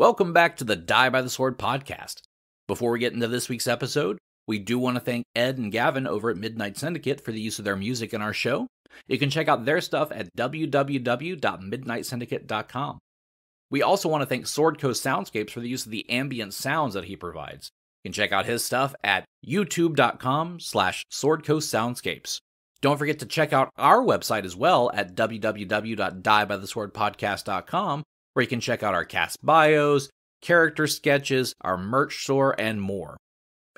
Welcome back to the Die by the Sword podcast. Before we get into this week's episode, we do want to thank Ed and Gavin over at Midnight Syndicate for the use of their music in our show. You can check out their stuff at www.midnightsyndicate.com. We also want to thank Sword Coast Soundscapes for the use of the ambient sounds that he provides. You can check out his stuff at youtube.com/swordcoastsoundscapes. Don't forget to check out our website as well at www.diebytheswordpodcast.com, where you can check out our cast bios, character sketches, our merch store, and more.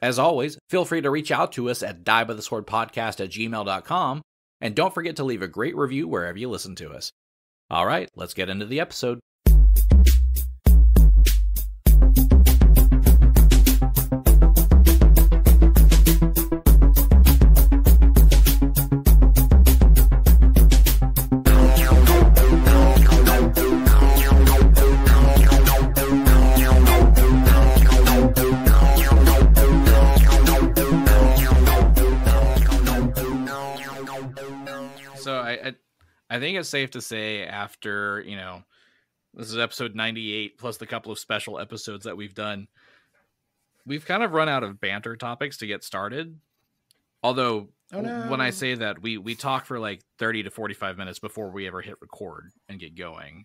As always, feel free to reach out to us at diebytheswordpodcast@gmail.com, and don't forget to leave a great review wherever you listen to us. All right, let's get into the episode. I think it's safe to say after, this is episode 98 plus the couple of special episodes that we've done, we've kind of run out of banter topics to get started. Although, when I say that, we talk for like 30 to 45 minutes before we ever hit record and get going.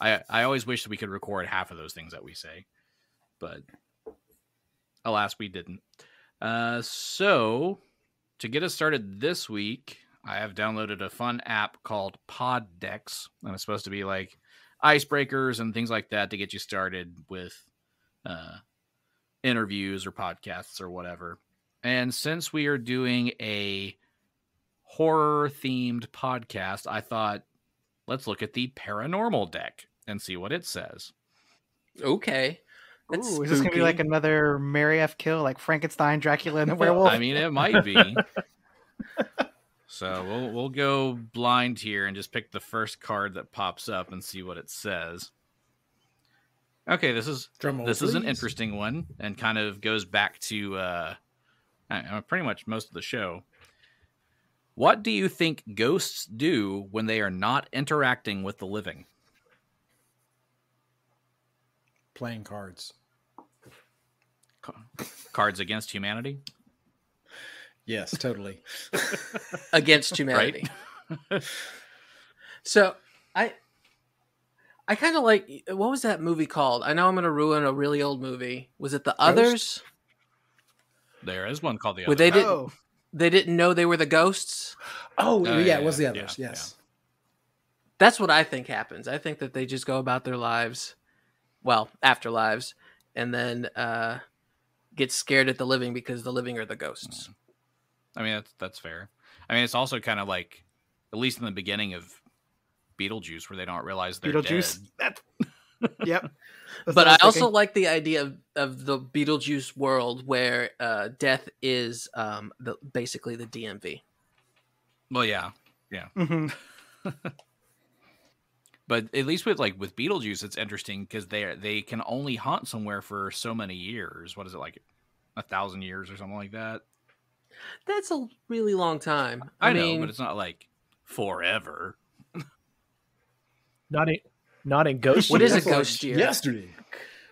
I always wish that we could record half of those things that we say. But, alas, we didn't. So, to get us started this week, I have downloaded a fun app called Pod Decks, and it's supposed to be like icebreakers and things like that to get you started with interviews or podcasts or whatever. And since we are doing a horror-themed podcast, I thought, let's look at the paranormal deck and see what it says. Okay. Ooh, is this going to be like another Mary F. Kill, like Frankenstein, Dracula, and the werewolf? I mean, it might be. So we'll go blind here and just pick the first card that pops up and see what it says. Okay, this is an interesting one and kind of goes back to pretty much most of the show. What do you think ghosts do when they are not interacting with the living? Playing cards. Cards against humanity? Yes, totally. Against humanity. Right? So, I kind of like, what was that movie called? I know I'm going to ruin a really old movie. Was it The Others? There is one called The Where Others. They didn't know they were the ghosts? Yeah, it was The Others, yes. Yeah. That's what I think happens. I think that they just go about their lives, afterlives, and then get scared at the living because the living are the ghosts. I mean, that's fair. I mean, it's also kind of like, at least in the beginning of Beetlejuice, where they don't realize they're dead. Yep. But I also like the idea of the Beetlejuice world where death is basically the DMV. Well, yeah. Mm-hmm. But at least with Beetlejuice, it's interesting because they can only haunt somewhere for so many years. What is it, like 1,000 years or something like that? That's a really long time. I know, but it's not like forever. Not in ghost. What year. is a ghost year? Yesterday.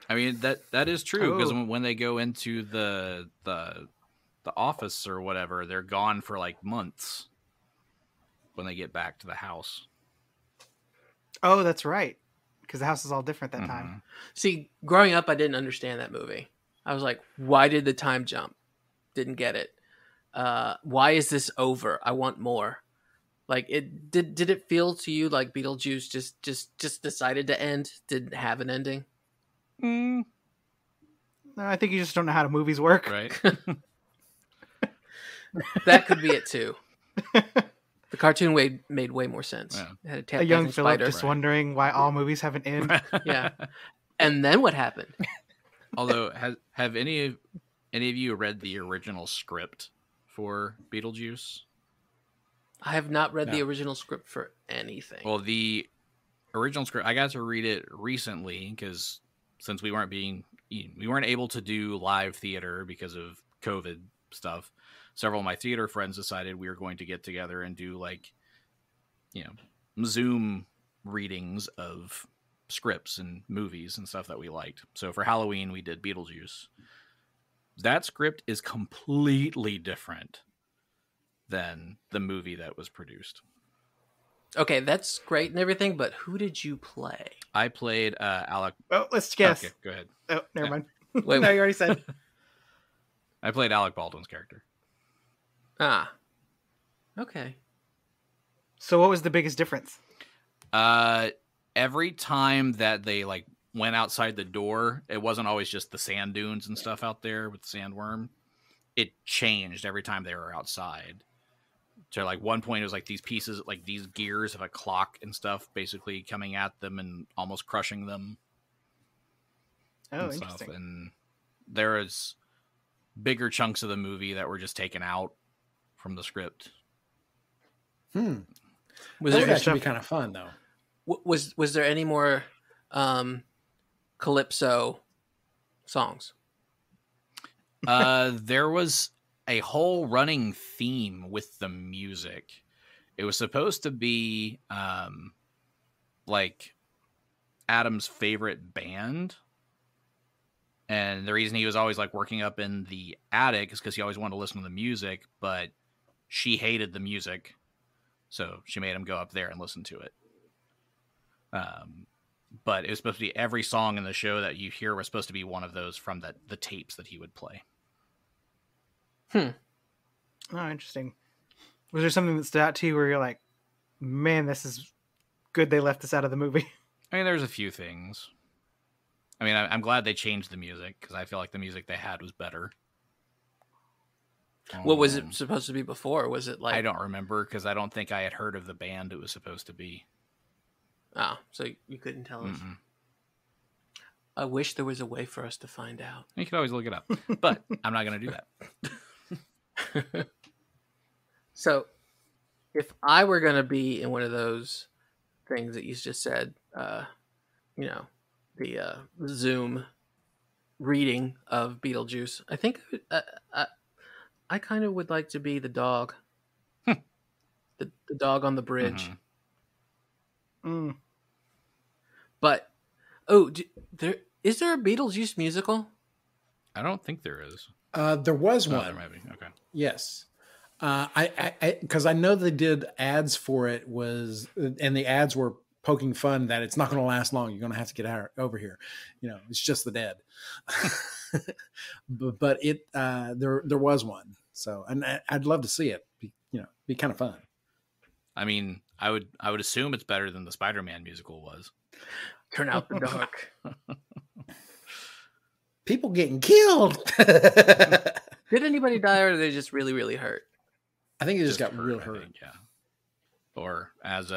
I mean, that is true because when they go into the office or whatever, they're gone for like months when they get back to the house. Oh, that's right. Because the house is all different that time. See, growing up, I didn't understand that movie. I was like, why did the time jump? Didn't get it. Why is this over? I want more. Like, did it feel to you like Beetlejuice just decided to end? Didn't have an ending? No, I think you just don't know how movies work. Right. That could be it too. The cartoon made way more sense. Yeah. It had A young Phillip spider. just wondering why all movies have an end. Yeah. And then what happened? Although, have any of you read the original script for Beetlejuice? I have not read the original script for anything. Well, the original script, I got to read it recently because since we weren't able to do live theater because of COVID stuff, several of my theater friends decided we were going to get together and do Zoom readings of scripts and movies and stuff that we liked. So for Halloween, we did Beetlejuice. That script is completely different than the movie that was produced. Okay, that's great and everything, but who did you play? I played Alec. Oh, let's guess. Okay, go ahead. Oh, never mind. Wait, No, you already said. I played Alec Baldwin's character. Ah. Okay. So what was the biggest difference? Every time that they like went outside the door, it wasn't always just the sand dunes and stuff out there with the sandworm. It changed every time they were outside. So like one point it was like these pieces, like these gears of a clock and stuff basically coming at them and almost crushing them. Oh, and interesting. Stuff. And there is bigger chunks of the movie that were just taken out from the script. Was That there would actually be kind of fun, though. was there any more Calypso songs? There was a whole running theme with the music. It was supposed to be like Adam's favorite band. And the reason he was always like working up in the attic is because he always wanted to listen to the music, but she hated the music. So she made him go up there and listen to it. But it was supposed to be every song in the show that you hear was supposed to be one of those from the tapes that he would play. Oh, interesting. Was there something that stood out to you where you're like, man, this is good they left this out of the movie? I mean, there's a few things. I mean, I'm glad they changed the music because I feel like the music they had was better. What was it supposed to be before? Was it like... I don't remember because I don't think I had heard of the band it was supposed to be. Oh, so you couldn't tell us? Mm-mm. I wish there was a way for us to find out. You could always look it up, but I'm not going to do that. So, if I were going to be in one of those things that you just said, you know, the Zoom reading of Beetlejuice, I think I kind of would like to be the dog. The dog on the bridge. But, is there a Beetlejuice musical? I don't think there is. There was Oh, one. there might be. Okay. Yes. Because I know they did ads for it and the ads were poking fun that it's not going to last long. You're going to have to get over here. You know, it's just the dead. but there was one. So, and I'd love to see it. Be kind of fun. I mean, I would assume it's better than the Spider-Man musical was. Turn out the dark. People getting killed. Did anybody die, or are they just really, really hurt? I think it just got hurt, real I hurt. think, yeah. Or as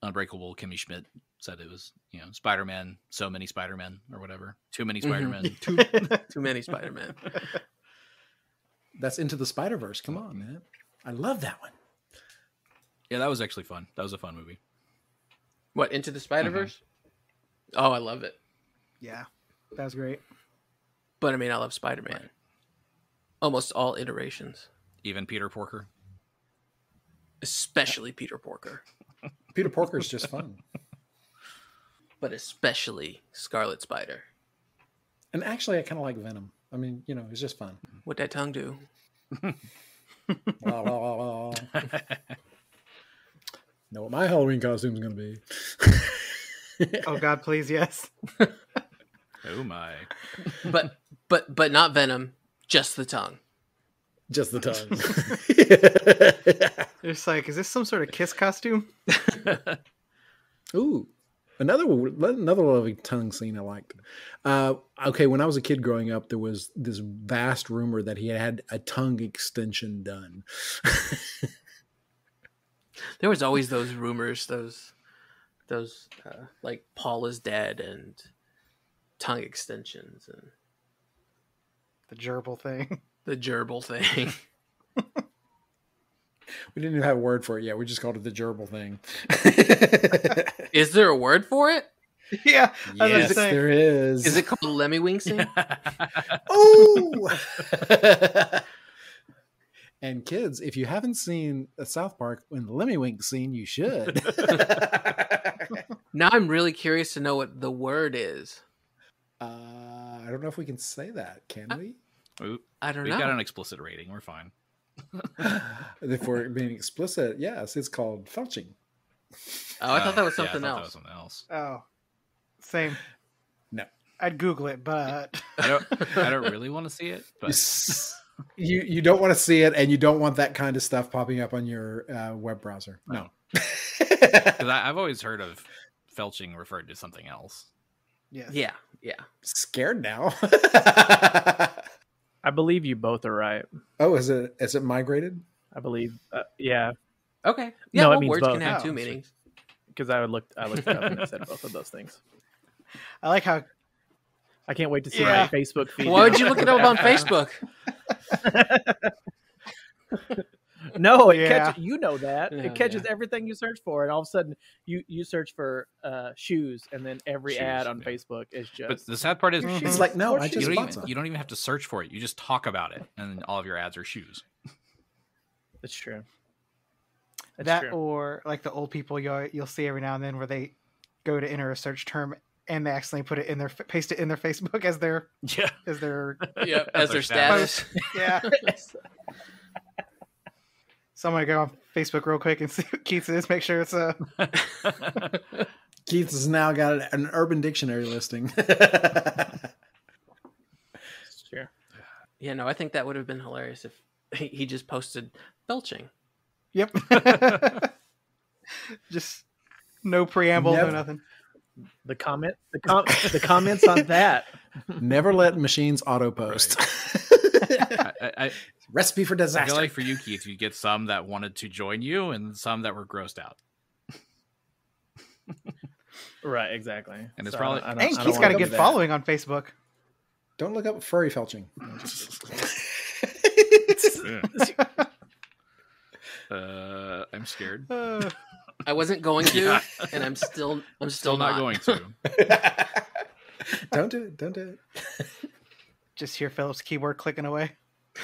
Unbreakable Kimmy Schmidt said, it was Spider-Man, so many Spider-Men or whatever, too many Spider-Men. Too many Spider-Man. That's Into the Spider-Verse. Come on, man. I love that one. Yeah, that was actually fun. That was a fun movie. What, Into the Spider-Verse? Oh, I love it. Yeah, that was great. But I mean, I love Spider-Man. Right. Almost all iterations. Even Peter Porker. Especially Peter Porker. Peter Porker is just fun. But especially Scarlet Spider. And actually, I kind of like Venom. I mean, it's just fun. What'd that tongue do? La, la, la, la. Know what my Halloween costume is going to be. Oh God, please, yes. Oh my. But not Venom, just the tongue. Just the tongue. It's like, is this some sort of Kiss costume? Ooh, another lovely tongue scene I liked. Okay, when I was a kid growing up, there was this vast rumor that he had a tongue extension done. There was always those rumors, those like Paul is dead and tongue extensions and The gerbil thing. the gerbil thing. We didn't even have a word for it yet. We just called it the gerbil thing. Is there a word for it? Yeah. Yes, there is. Is it called the Lemmy Wingsing? Oh! And kids, if you haven't seen South Park in the Lemmy Wink scene, you should. Now I'm really curious to know what the word is. I don't know if we can say that. Can we? I don't We've know. got an explicit rating. We're fine. If we're being explicit, yes, it's called felching. Oh, I thought that was Yeah, I something thought else. That was something else. Oh, same. No. I'd Google it, but I don't really want to see it, but You don't want to see it, and you don't want that kind of stuff popping up on your web browser. No. because I've always heard of felching referred to something else. yes. Yeah. Scared now. I believe you both are right. Oh, is it migrated? I believe, yeah, Okay. Yeah, No, it well, means words both. can have Oh, two so- meanings. because I looked it up and it said both of those things. I like how I can't wait to see Yeah. my Facebook feed. Why would you look it up on Facebook? No, it Yeah. catches. You know that Yeah, it catches everything you search for, and all of a sudden you search for shoes, and then every Shoes, ad on yeah. Facebook is But just. the sad part is, Mhm. It's like, no, Or I shoes. just you bought don't some. even have to search for it. You just talk about it, and all of your ads are shoes. It's true. That's that, true. or like the old people you'll see every now and then where they go to enter a search term and they accidentally put it in their paste it in their Facebook as their Yeah, Yep, as their status. status. yeah. So I'm gonna go on Facebook real quick and see what Keith's is. Make sure it's a. Keith has now got an Urban Dictionary listing. Sure. Yeah, no, I think that would have been hilarious if he just posted belching. Yep. Just no preamble, Never. no nothing. The comments on that. Never let machines auto post. I Recipe for feel disaster. like for you, Keith, you get some that wanted to join you, and some that were grossed out. Right, exactly. And it's So probably- I don't- And I don't Keith's wanna got a do good that. following on Facebook. Don't look up furry felching. I'm scared. I wasn't going to, Yeah. and I'm still Still not going to. Don't do it. Don't do Just hear Philip's keyboard clicking away.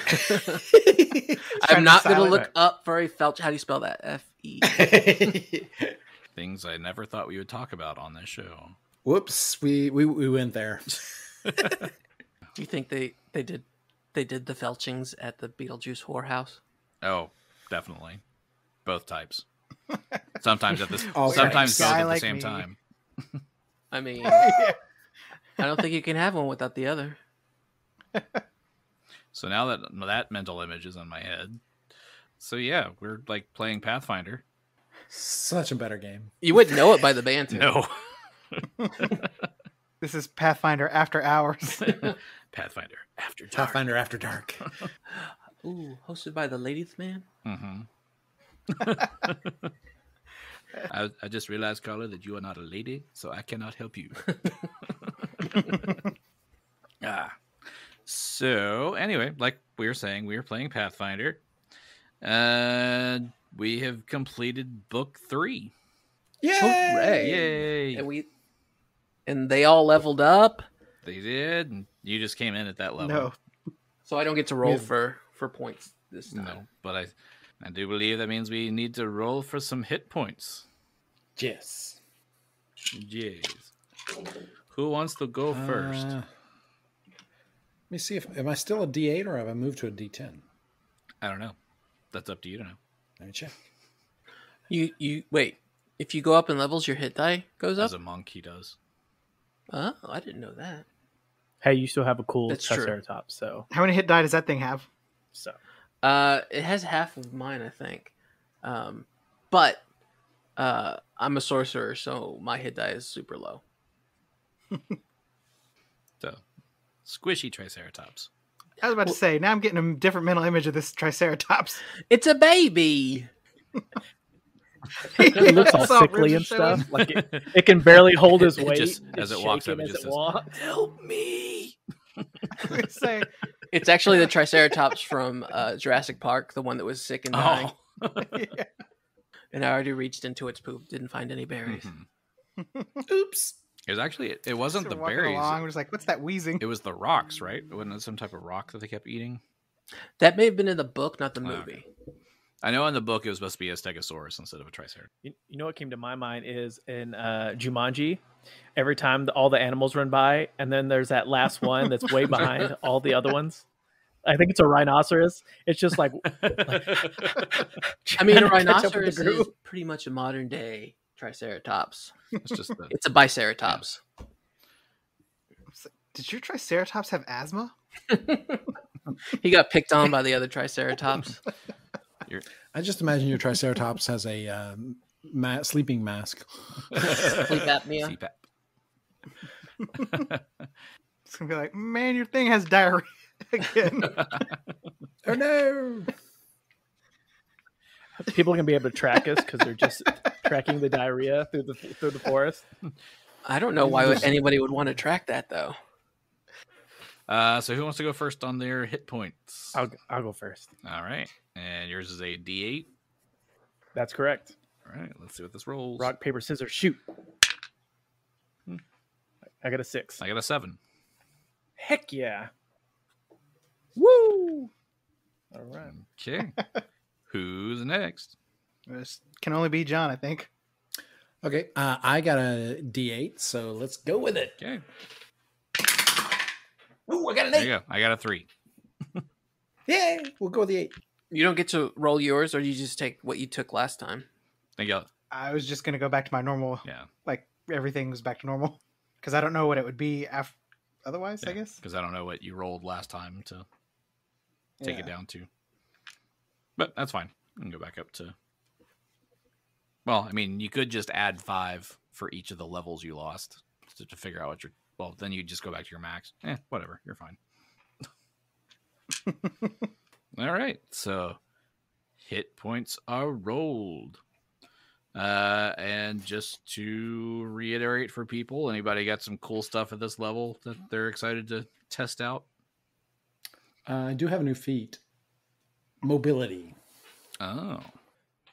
it. I'm not going to silent. look up furry felch. How do you spell that? F-E. Things I never thought we would talk about on this show. Whoops, we went there. Do you think they did the felchings at the Beetlejuice whorehouse? Oh, definitely. Both types. Sometimes at this. All Sometimes types. both Guy at the like same me. time. I mean, Yeah. I don't think you can have one without the other. So now that mental image is in my head. So yeah, we're like playing Pathfinder. Such a better game. You wouldn't know it by the banter. No. This is Pathfinder After Hours. Pathfinder After Dark. Pathfinder After Dark. Ooh, hosted by the Ladies Man. Mm-hmm. I just realized, Carla, that you are not a lady, so I cannot help you. So anyway, like we were saying, we were playing Pathfinder. We have completed book 3. Hooray. Yay! And they all leveled up, They did, and you just came in at that level. No. so I don't get to roll Yeah. for points this time. No, but I do believe that means we need to roll for some hit points. Yes. Yes. Who wants to go first? Let me see am I still a D8 or have I moved to a D10? I don't know. That's up to you to know. Let me check. You wait. If you go up in levels, your hit die goes up. As a monk, he does. Oh, I didn't know that. Hey, you still have a cool That's true. Triceratops, so How many hit die does that thing have? It has half of mine, I think. But I'm a sorcerer, so my hit die is super low. So, squishy Triceratops. I was about to say, now I'm getting a different mental image of this Triceratops. It's a baby. it looks all That's all sickly ribs and are showing. stuff. Like it can barely hold his It weight. just- It's as it walks up, shaking it as just it says, walks. Help me! I was gonna say, It's actually the Triceratops from Jurassic Park, the one that was sick and dying. Oh. yeah. And I already reached into its poop, didn't find any berries. Mhm. Oops. It was actually, it wasn't So the we're walking berries. Along, we're just like, what's that wheezing? It was the rocks, right? Wasn't it some type of rock that they kept eating? That may have been in the book, not the Oh, movie. I know in the book it was supposed to be a Stegosaurus instead of a Triceratops. You know what came to my mind is in Jumanji, every time all the animals run by, and then there's that last one that's way behind all the other ones. I think it's a rhinoceros. It's just like I mean, a trying to catch up with rhinoceros the is group. pretty much a modern day Triceratops. It's just the, It's a biceratops. Did your Triceratops have asthma? He got picked on by the other Triceratops. I just imagine your Triceratops has a sleeping mask. Sleep apnea. CPAP. It's gonna be like, man, your thing has diarrhea again. Oh no! People are gonna be able to track us because they're just tracking the diarrhea through the forest. I don't know why anybody would want to track that though. So who wants to go first on their hit points? I'll go first. All right. And yours is a D8. That's correct. All right. Let's see what this rolls. Rock, paper, scissors, shoot. I got a 6. I got a 7. Heck yeah. Woo! All right. Okay. Who's next? This can only be John, I think. Okay, I got a D8, so let's go with it. Okay. Oh, I got an There 8. you go. I got a 3. Yay! We'll go with the 8. You don't get to roll yours, or you just take what you took last time. Thank you. I was just gonna go back to my normal. Yeah. Like everything was back to normal because I don't know what it would be otherwise. I guess. Because I don't know what you rolled last time to take it Yeah. down to. But that's fine. I can go back up to. Well, I mean, you could just add 5 for each of the levels you lost to figure out what you're. Well, then you just go back to your max. Whatever. You're fine. All right. So hit points are rolled. And just to reiterate for people, anybody got some cool stuff at this level that they're excited to test out? I do have a new feat. Mobility. Oh.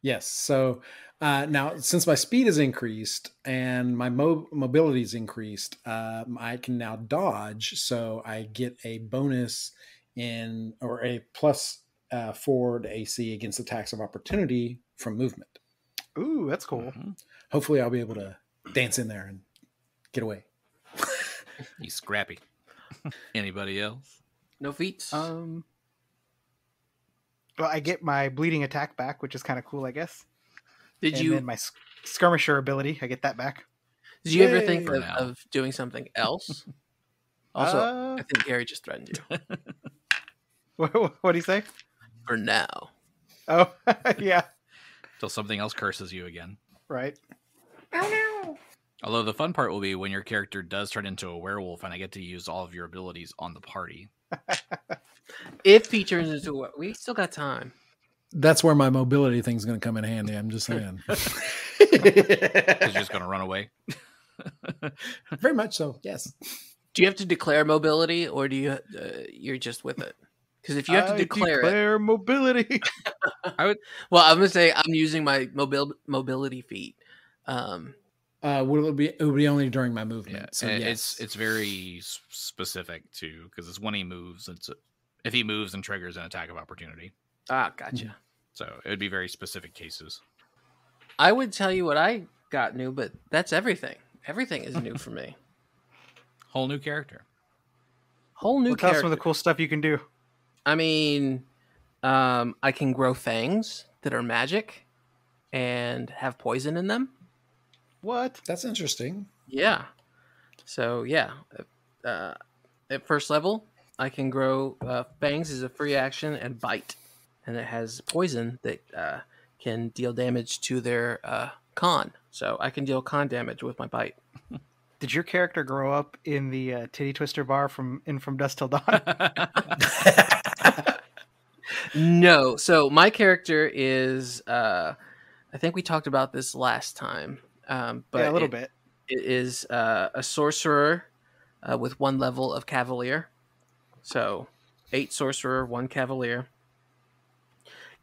Yes. So now, since my speed is increased and my mobility is increased, I can now dodge. So I get a bonus or a plus 4 to AC against attacks of opportunity from movement. Ooh, that's cool. Mm-hmm. Hopefully, I'll be able to dance in there and get away. He's scrappy. Anybody else? No feats. Well, I get my bleeding attack back, which is kind of cool, I guess. Did And you then my skirmisher ability, I get that back. did you ever Yay. think For of, now. of doing something else? Also, I think Gary just threatened you. What do you say? For now. Oh, yeah, Till something else curses you again. right. Although the fun part will be when your character does turn into a werewolf and I get to use all of your abilities on the party. If he turns into a... We still got time. That's where my mobility thing's going to come in handy. I'm just saying. Because you're just going to run away. Very much so. Yes. Do you have to declare mobility, or do you you're just with it? Because if you have to declare it, mobility. well, I'm gonna say I'm using my mobility feat. Will it be only during my movement? Yeah, So and yes. it's very specific too, because it's when he moves. If he moves and triggers an attack of opportunity. Gotcha. So it would be very specific cases. I would tell you what I got new, but that's everything. Everything is new for me. Whole new character. Whole new Tell us some character. of the cool stuff you can do. I mean, I can grow fangs that are magic and have poison in them. What? That's interesting. Yeah. So yeah, at first level, I can grow fangs as a free action and bite, and it has poison that can deal damage to their con. So I can deal con damage with my bite. Did your character grow up in the titty twister bar from Dusk Till Dawn? No. So my character is, I think we talked about this last time, but yeah, a little bit. It is a sorcerer with 1 level of cavalier. So 8 sorcerer, 1 cavalier.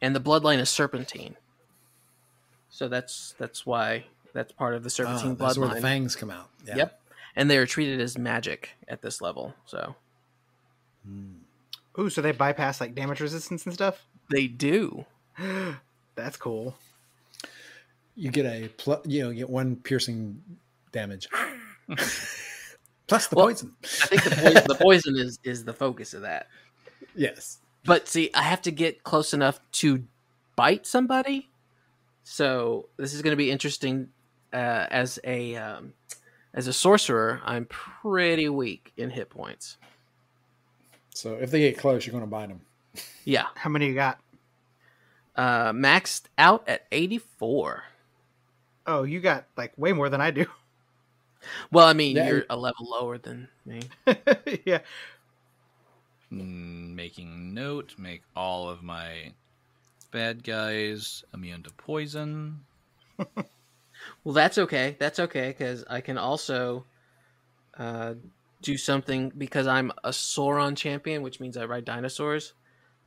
And the bloodline is serpentine. So that's why that's part of the serpentine That's where the bloodline. fangs come out. Yeah. Yep. And they are treated as magic at this level. So Ooh, so they bypass like damage resistance and stuff? they do. That's cool. You get get 1 piercing damage. Plus the poison. I think the poison is the focus of that. Yes. But see, I have to get close enough to bite somebody. So this is going to be interesting. As a sorcerer, I'm pretty weak in hit points. So if they get close, you're going to bite them. Yeah. How many you got? Maxed out at 84. Oh, you got like way more than I do. Well, I mean, Yeah. you're a level lower than me. Yeah. Making note, make all of my bad guys immune to poison. Well, that's okay. That's okay, because I can also do something, because I'm a Sauron champion, which means I ride dinosaurs.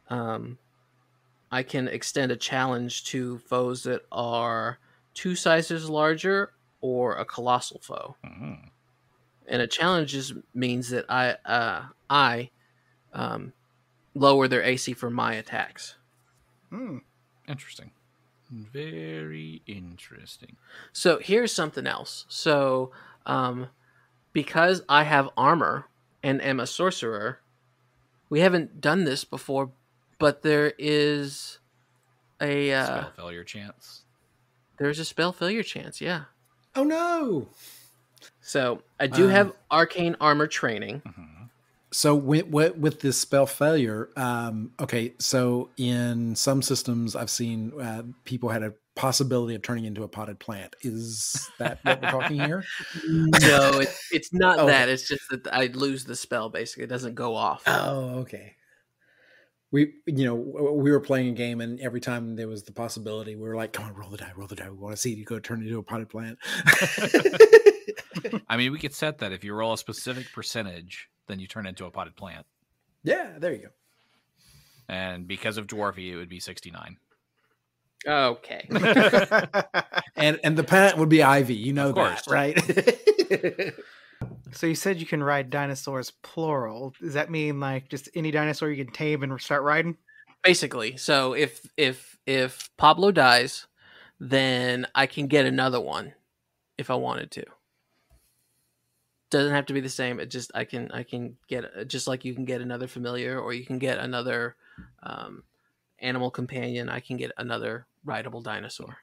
I can extend a challenge to foes that are 2 sizes larger or a colossal foe. Mm. And a challenge just means that I lower their AC for my attacks. Hmm. Interesting. Very interesting. So here's something else. So because I have armor and am a sorcerer, we haven't done this before, but there is a Spell failure chance. there's a spell failure chance. Yeah. Oh no! So I do have arcane armor training. So with this spell failure, okay, so in some systems I've seen people had a possibility of turning into a potted plant. Is that what we're talking here? No, it's not Okay. that. It's just that I lose the spell. Basically, it doesn't go off. Oh, okay. We were playing a game, and every time there was the possibility, we were like, "Come on, roll the die. We want to see you go turn into a potted plant." I mean, we could set that if you roll a specific percentage, then you turn into a potted plant. Yeah, there you go. And because of dwarfy, it would be 69. Okay. And the plant would be Ivy. You know Of course. that, right? So you said you can ride dinosaurs plural. Does that mean like just any dinosaur you can tame and start riding? Basically, so if Pablo dies, then I can get another one if I wanted to. Doesn't have to be the same. It just I can get, just like you can get another familiar, or you can get another animal companion. I can get another rideable dinosaur.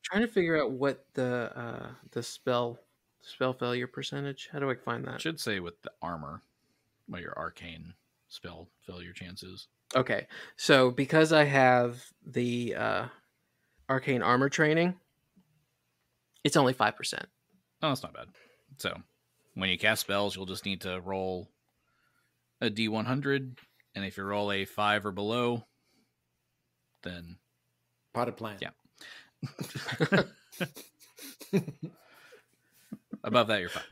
Trying to figure out what the spell failure percentage. How do I find It that? should say with the armor, what your arcane spell failure chances. Okay, so because I have the arcane armor training, it's only 5%. Oh, that's not bad. So, when you cast spells, you'll just need to roll a D100, and if you roll a 5 or below, then Potted plant. Yeah. above that, you're fine.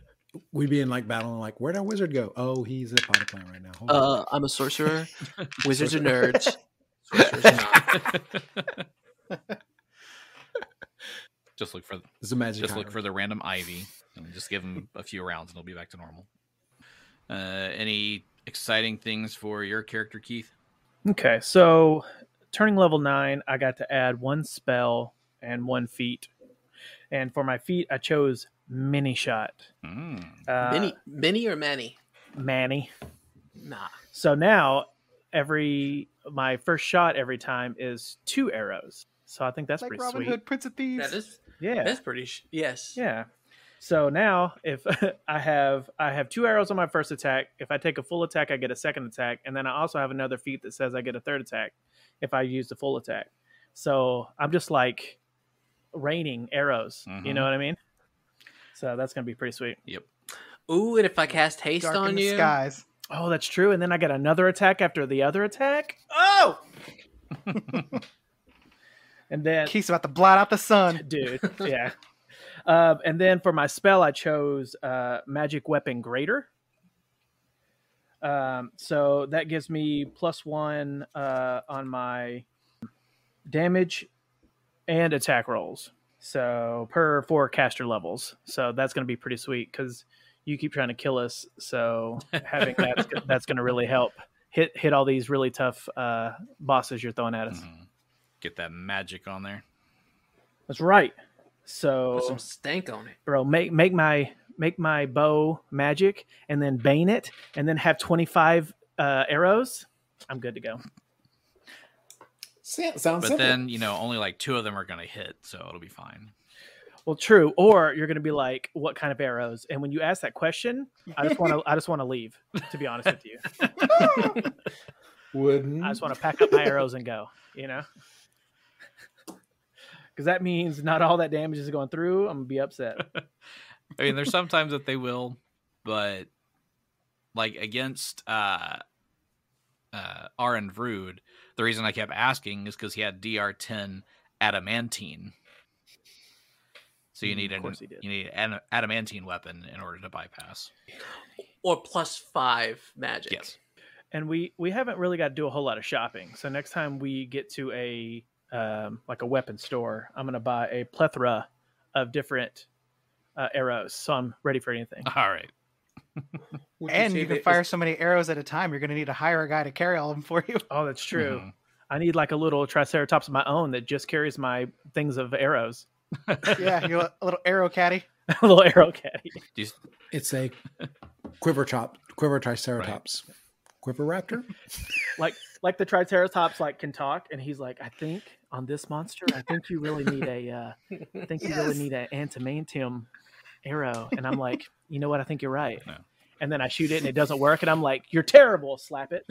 We'd be in like battling, like, where'd our wizard go? Oh, he's a potted plant right now. Hold on. I'm a sorcerer. Wizards are nerds. Sorcerers are not. Just look for It's a magic. Just look for the random ivy and just give them a few rounds and it'll be back to normal. Any exciting things for your character, Keith? Okay, so turning level 9, I got to add 1 spell and 1 feat. And for my feat, I chose Mini Shot. Mini or Manny? Manny. Nah. So now my first shot every time is 2 arrows. So I think that's Like pretty Robin sweet. Hood, Prince of Thieves. Yeah. pretty. Yes. Yeah. So now if I have 2 arrows on my first attack, if I take a full attack, I get a second attack. And then I also have another feat that says I get a third attack if I use the full attack. So I'm just like raining arrows. You know what I mean? So that's going to be pretty sweet. Yep. Ooh, and if I cast haste Dark in on the you, skies. Oh, that's true. And then I get another attack after the other attack. Oh! And then Keith's about to blot out the sun. dude, yeah. And then for my spell, I chose Magic Weapon Greater. So that gives me +1 on my damage and attack rolls. So per 4 caster levels. So that's going to be pretty sweet because you keep trying to kill us. So having that's going to really help hit all these really tough bosses you're throwing at us. Get that magic on there. That's right. Put So, some stank on it. bro, make my bow magic, and then bane it, and then have 25 arrows. I'm good to go. Sounds But simple. then, only like 2 of them are going to hit, so it'll be fine. Well, true. Or you're going to be like, what kind of arrows? And when you ask that question, I just want to leave. To be honest with you, Wouldn't. I just want to pack up my arrows and go. Because that means not all that damage is going through. I'm gonna be upset. I mean, there's sometimes that they will, but like against Arin Vrood, the reason I kept asking is because he had DR10 adamantine. So you need an adamantine weapon in order to bypass. Or +5 magic. Yes. And we haven't really got to do a whole lot of shopping. So next time we get to a weapon store, I'm gonna buy a plethora of different arrows. So I'm ready for anything. All right. And you can fire so many arrows at a time, you're going to need to hire a guy to carry all of them for you. Oh, that's true. Mhm. I need like a little triceratops of my own that just carries my things of arrows. Yeah, you're a little arrow caddy. A little arrow caddy. It's a quiver triceratops. Right. Quiver raptor? Like the triceratops can talk, and he's like, I think on this monster, I think you really need an antimantium arrow. And I'm like, you know what? I think you're right. No. And then I shoot it and it doesn't work, and I'm like, you're terrible. Slap it.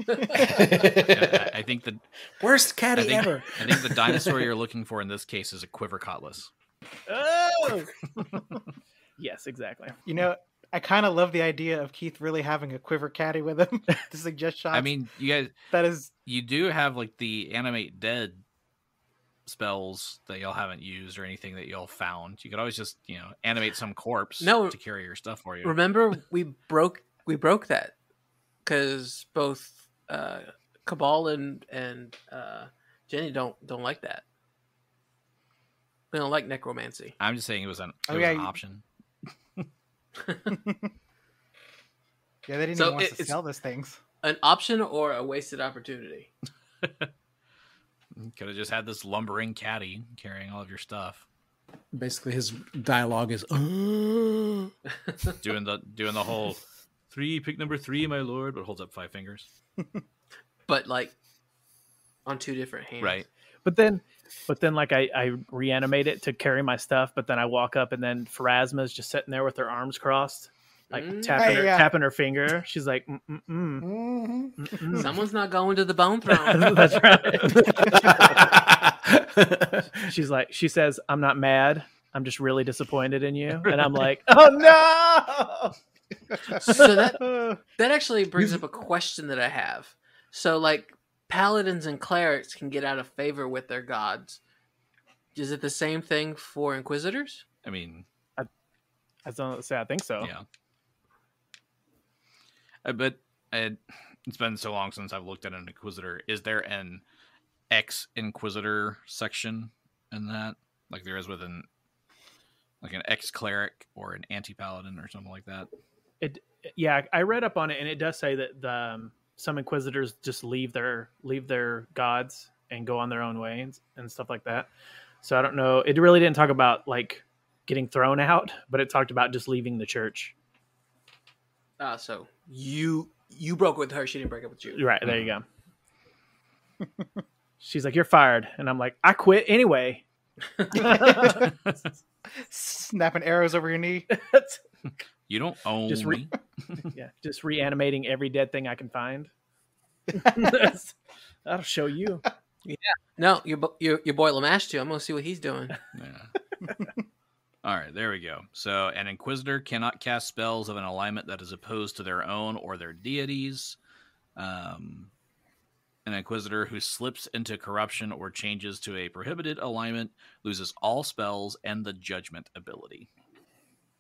I think the worst caddy ever. I think the dinosaur you're looking for in this case is a quiver cutlass. Oh, yes, exactly. I kind of love the idea of Keith really having a quiver caddy with him to suggest shots. I mean, you guys, you do have like the animate dead spells that y'all haven't used or anything that y'all found. You could always just, animate some corpse to carry your stuff for you. Remember, we broke that because both Kabal and Genny don't like that. They don't like necromancy. I'm just saying it was an option. Yeah, they didn't even want us to sell those things. An option or a wasted opportunity? Could have just had this lumbering caddy carrying all of your stuff. Basically, his dialogue is doing the whole pick number 3, my lord, but holds up 5 fingers. But on 2 different hands, right? But then I reanimate it to carry my stuff. But then I walk up, and then Pharasma's just sitting there with her arms crossed, tapping her finger. She's like, someone's not going to the bone throne. That's right. She says, I'm not mad. I'm just really disappointed in you. And I'm like, oh no. So that actually brings up a question that I have. So paladins and clerics can get out of favor with their gods. Is it the same thing for inquisitors? I mean, I think so. Yeah. But it's been so long since I've looked at an inquisitor. Is there an ex-inquisitor section in that, like there is with an ex-cleric or an anti-paladin or something like that? I read up on it, and it does say that some inquisitors just leave their gods and go on their own way and stuff like that. So I don't know. It really didn't talk about getting thrown out, but it talked about just leaving the church. So you broke with her, she didn't break up with you. Right, there you go. She's like, you're fired. And I'm like, I quit anyway. Snapping arrows over your knee. You don't own me. Just reanimating every dead thing I can find. That'll show you. Yeah. No, your boy Lamash too. I'm gonna see what he's doing. Yeah. All right, there we go. So an inquisitor cannot cast spells of an alignment that is opposed to their own or their deities. An inquisitor who slips into corruption or changes to a prohibited alignment loses all spells and the judgment ability.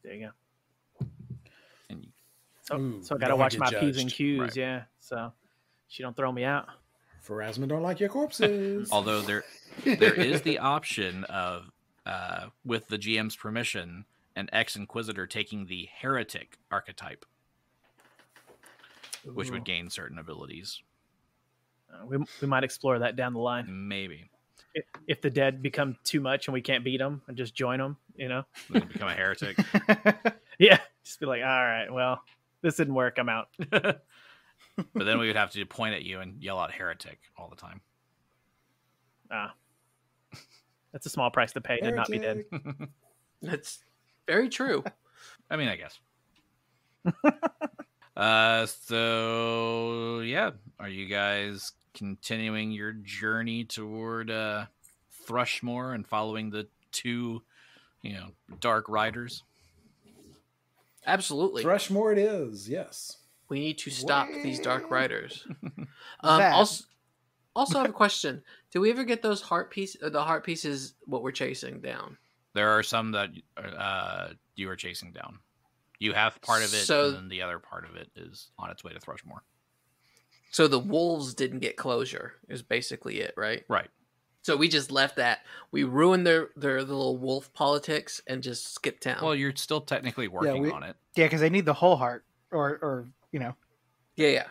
There you go. And so I gotta watch my P's and Q's, right. Yeah. So she don't throw me out. Pharasma don't like your corpses. Although there is the option of, with the GM's permission, an ex-inquisitor taking the heretic archetype, which would gain certain abilities. We might explore that down the line. Maybe. if the dead become too much and we can't beat them, and just join them, Then become a heretic. Yeah, just be like, all right, well, this didn't work. I'm out. But then we would have to point at you and yell out heretic all the time. That's a small price to pay to not be dead. That's very true. I mean, I guess. So yeah, are you guys continuing your journey toward Thrushmoor and following the two, dark riders? Absolutely. Thrushmoor it is, yes. We need to stop these dark riders. That- Also have a question. Did we ever get those the heart pieces what we're chasing down? There are some that you are chasing down. You have part of it, and then the other part of it is on its way to Thrushmoor. So the wolves didn't get closure is basically it, right? Right. So we just left that. We ruined their little wolf politics and just skipped town. Well, you're still technically working on it. Yeah, because they need the whole heart, or yeah.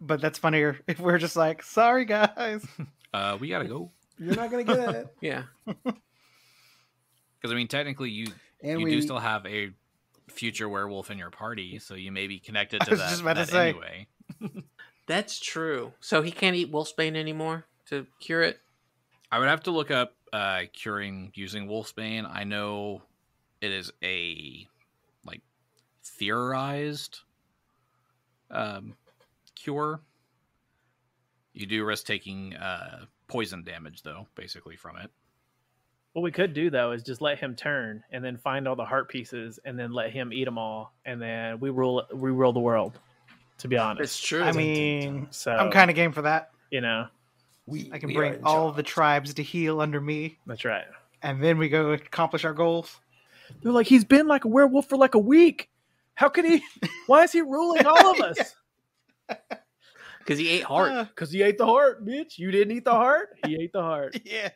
But that's funnier if we're just like, sorry guys. We gotta go. You're not going to get it. Yeah. Because technically, you do still have a future werewolf in your party, so you may be connected to I was just about to that say. anyway. That's true. So he can't eat wolfsbane anymore to cure it? I would have to look up curing using wolfsbane. I know it is a theorized cure. You do risk taking poison damage, though, basically from it. What we could do though is just let him turn and then find all the heart pieces and then let him eat them all, and then we rule the world. To be honest, It's true. I mean, so I'm kind of game for that. I can we bring are in all the charge. tribes to heal under me, that's right. and then we go accomplish our goals. They're like, he's been like a werewolf for like a week. How could he? Why is he ruling all of us? Because he ate heart. Because he ate the heart, bitch. You didn't eat the heart. He ate the heart. Yeah.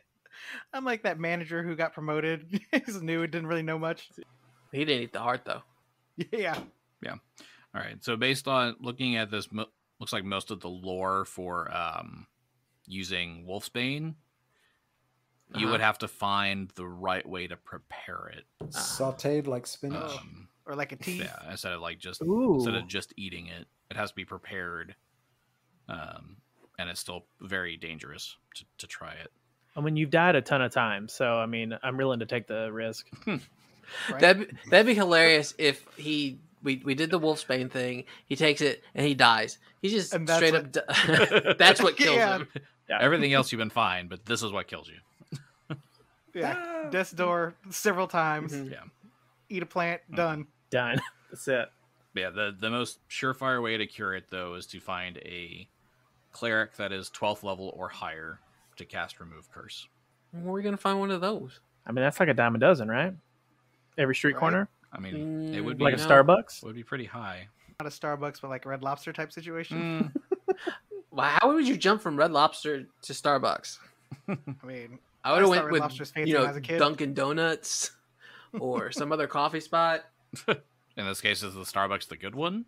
I'm like that manager who got promoted. He's new and didn't really know much. He didn't eat the heart, though. Yeah. All right. So based on looking at this, looks like most of the lore for using wolfsbane, you would have to find the right way to prepare it. Sauteed like spinach. Or like a tea. Yeah, instead of just eating it, it has to be prepared, and it's still very dangerous to try it. I mean, you've died a ton of times, so I mean, I'm willing to take the risk. Right? That'd be hilarious if we did the wolfsbane thing. He takes it and he dies. He just And that's straight what- up. That's what kills Yeah. him. Yeah. Everything else you've been fine, but this is what kills you. Yeah. Death's door several times. Mhm. Yeah. Eat a plant. Done. Done. That's it. Yeah, the most surefire way to cure it, though, is to find a cleric that is 12th level or higher to cast Remove Curse. Where are we gonna find one of those? I mean, that's like a dime a dozen, right? Every street Right. corner, I mean, it would be like a No. Starbucks. would be pretty high. Not a Starbucks, but like a Red Lobster type situation. Well, how would you jump from Red Lobster to Starbucks? I mean, I would have thought went Red with Lobster's fancy when I was a kid. Dunkin' Donuts or some other coffee spot. In this case, is the Starbucks the good one?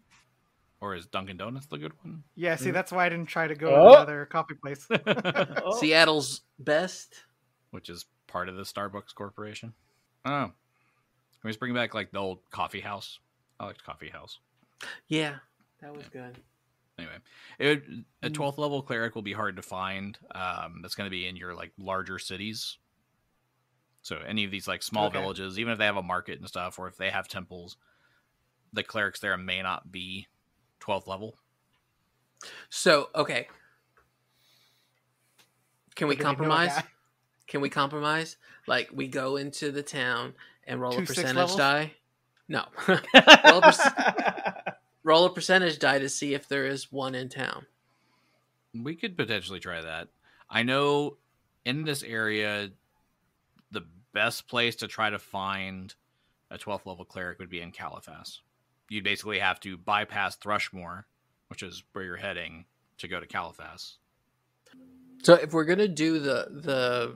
Or is Dunkin' Donuts the good one? yeah, see, that's why I didn't try to go Oh. to another coffee place. Oh. Seattle's best. Which is part of the Starbucks Corporation. Oh. Can we just bring back like the old coffee house? I liked coffee house. Yeah, that was good. Anyway, a 12th level cleric will be hard to find. That's going to be in your like larger cities. So any of these like small Okay. villages, even if they have a market and stuff, or if they have temples, the clerics there may not be 12th level. So, okay. Can we But then you know a compromise? guy. Can we compromise? Like, we go into the town and roll a 2 6 percentage levels? die? No. Roll a percentage die to see if there is one in town. We could potentially try that. I know in this area, the best place to try to find a 12th level cleric would be in Caliphas. You'd basically have to bypass Thrushmoor, which is where you're heading, to go to Caliphas. So if we're gonna do the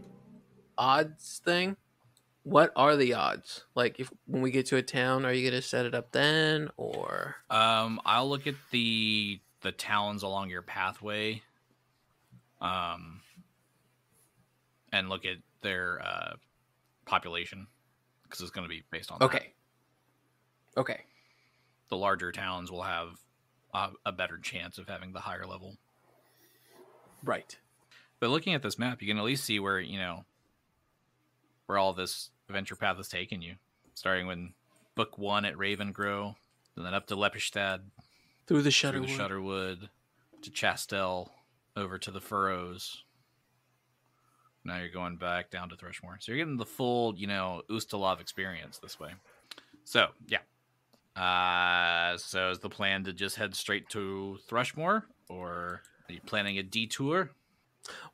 odds thing, what are the odds? Like, if when we get to a town, are you gonna set it up then, or I'll look at the towns along your pathway. and look at their population, because it's going to be based on that. Okay. The larger towns will have a better chance of having the higher level. Right. But looking at this map, you can at least see where, where all this adventure path is taking you. Starting when Book 1 at Ravengrow, and then up to Lepistad, Through the through the Shutterwood. Shutterwood, to Chastel, over to the Furrows. Now you're going back down to Thrushmoor. So you're getting the full, Ustalov experience this way. So, yeah. So is the plan to just head straight to Thrushmoor, or are you planning a detour?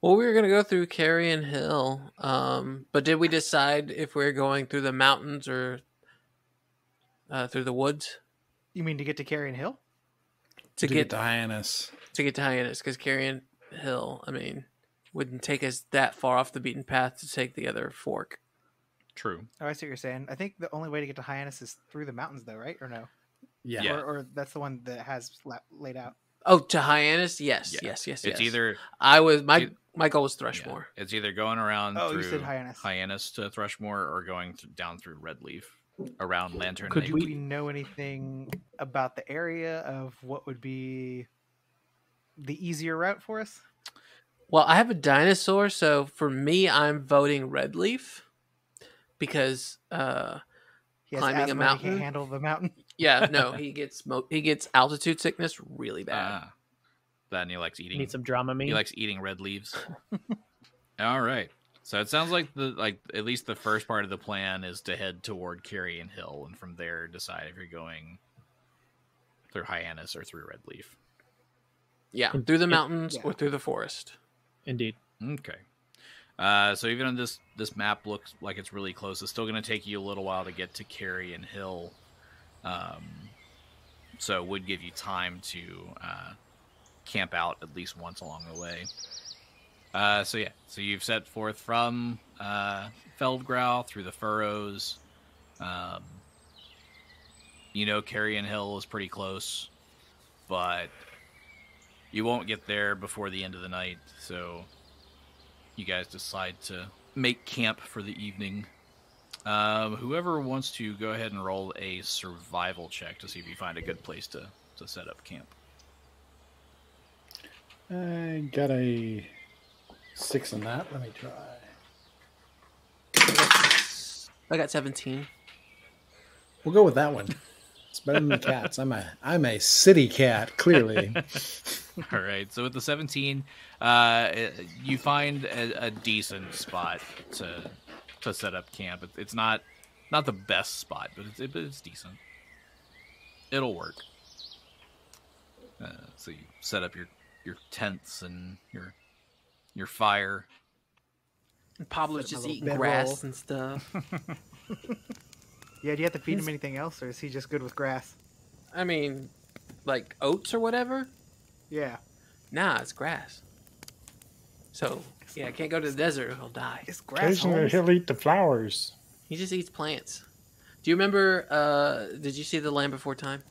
Well, we were going to go through Carrion Hill, but did we decide if we're going through the mountains or through the woods? You mean to get to Carrion Hill? To get to Hyannis. To get to Hyannis, because Carrion Hill, wouldn't take us that far off the beaten path to take the other fork. True. Oh, I see what you're saying. I think the only way to get to Hyannis is through the mountains, though, right? Or no? Yeah. Or that's the one that has laid out. Oh, to Hyannis? Yes. It's either my goal was Thrushmoor. Yeah, it's either going around You through said Hyannis. Hyannis to Thrushmoor, or going down through Redleaf around Lantern Do Lake. we know anything about the area of what would be the easier route for us? Well, I have a dinosaur, so for me, I'm voting Redleaf because He has climbing a asthma, mountain. He can't handle the mountain. Yeah, no, he gets altitude sickness really bad. Then he likes eating. Need some Dramamine. He likes eating red leaves. All right. So it sounds like at least the first part of the plan is to head toward Carrion Hill, and from there decide if you're going through Hyannis or through Redleaf. Yeah, through the mountains or through the forest. Indeed. Okay. So even though this map looks like it's really close, it's still going to take you a little while to get to Carrion Hill. So it would give you time to camp out at least once along the way. So you've set forth from Feldgrau through the Furrows. Carrion Hill is pretty close, but you won't get there before the end of the night, so you guys decide to make camp for the evening. Whoever wants to go ahead and roll a survival check to see if you find a good place to set up camp. I got a 6 in that. Let me try. I got 17. We'll go with that one. It's better than the cats. I'm a city cat, clearly. All right. So with the 17, you find a decent spot to set up camp. It's not the best spot, but it's decent. It'll work. So you set up your tents and your fire. And Pablo's just little eating bedroll. grass and stuff. Yeah, do you have to feed him anything else, or is he just good with grass? Like oats or whatever? Yeah. Nah, it's grass. So, yeah, can't go to the desert or he'll die. It's grass. Occasionally Holmes. he'll eat the flowers. He just eats plants. Do you remember, did you see The Land Before Time?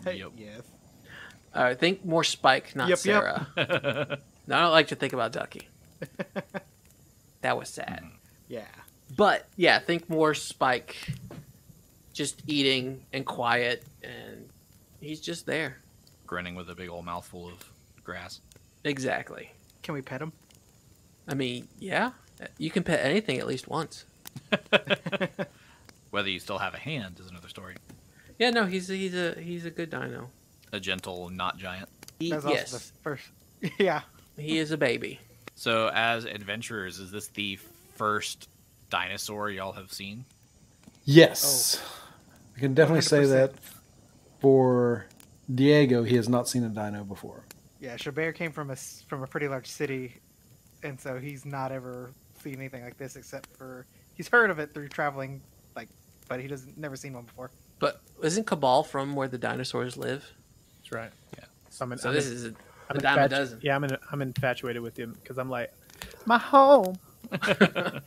Yep. Yes. Think more Spike, not Yep. Sarah. No, I don't like to think about Ducky. That was sad. Yeah. But, yeah, think more Spike. Just eating and quiet, and he's just there. Grinning with a big old mouthful of grass. Exactly. Can we pet him? Yeah. You can pet anything at least once. Whether you still have a hand is another story. Yeah, no, he's a good dino. A gentle, not giant. That's also Yes, the first. Yeah. he is a baby. So as adventurers, is this the first dinosaur y'all have seen? Yes. I can definitely say 100%. that for Diego, he has not seen a dino before. Yeah, Xo'bere came from a pretty large city, and so he's not ever seen anything like this except for he's heard of it through traveling, but he never seen one before. But isn't Kabal from where the dinosaurs live? That's right. Yeah. So This is a I'm dime a infatu- dozen. Yeah, I'm infatuated with him because I'm like, my home. I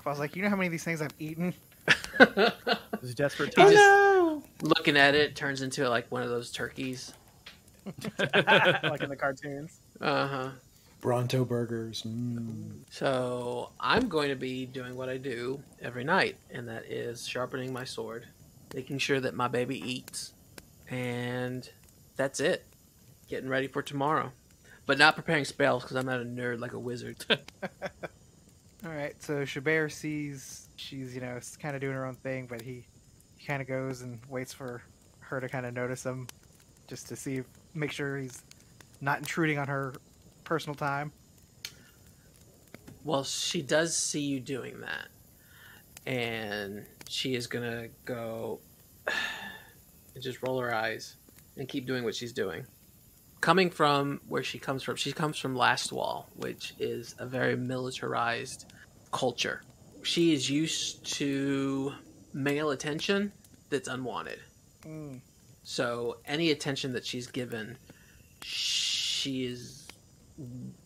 was like, you know how many of these things I've eaten? It's desperate He times. just, looking at it, turns into like one of those turkeys. Like in the cartoons. Uh-huh. Bronto burgers. So I'm going to be doing what I do every night, and that is sharpening my sword, making sure that my baby eats, and that's it. Getting ready for tomorrow. But not preparing spells because I'm not a nerd like a wizard. All right, so Xo'bere sees she's, kind of doing her own thing, but he kind of goes and waits for her to kind of notice him just to make sure he's not intruding on her personal time. Well, she does see you doing that. And she is going to go and just roll her eyes and keep doing what she's doing. Coming from where she comes from Last Wall, which is a very militarized culture. She is used to male attention that's unwanted. So any attention that she's given, she is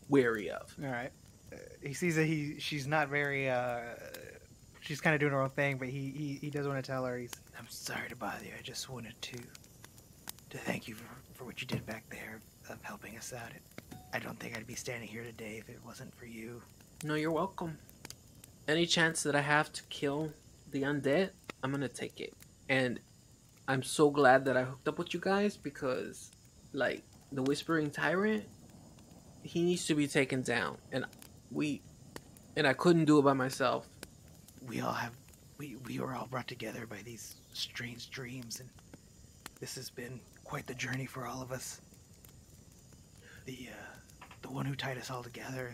wary of. All right. He sees that she's not very. She's kind of doing her own thing, but he does want to tell her. I'm sorry to bother you. I just wanted to thank you for what you did back there of helping us out. I don't think I'd be standing here today if it wasn't for you. No, you're welcome. Any chance that I have to kill the undead, I'm gonna take it. And I'm so glad that I hooked up with you guys because, like, the Whispering Tyrant, he needs to be taken down. And I couldn't do it by myself. We were all brought together by these strange dreams, and this has been quite the journey for all of us. The one who tied us all together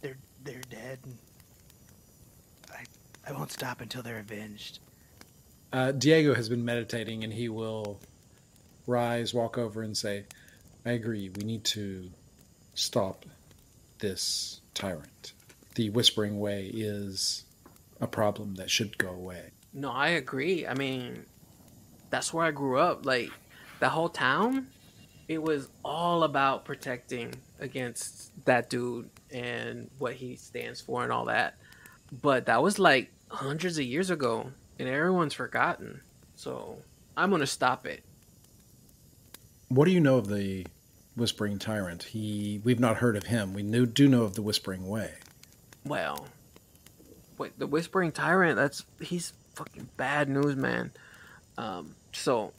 they're dead, and I won't stop until they're avenged. Diego has been meditating, and he will rise, walk over, and say, I agree, we need to stop this tyrant. The Whispering Way is a problem that should go away. No, I agree. I mean, that's where I grew up. Like, the whole town, it was all about protecting against that dude and what he stands for and all that. But that was like hundreds of years ago, and everyone's forgotten. So I'm going to stop it. What do you know of the Whispering Tyrant? We've not heard of him. We do know of the Whispering Way. Well, wait, the Whispering Tyrant, he's fucking bad news, man. So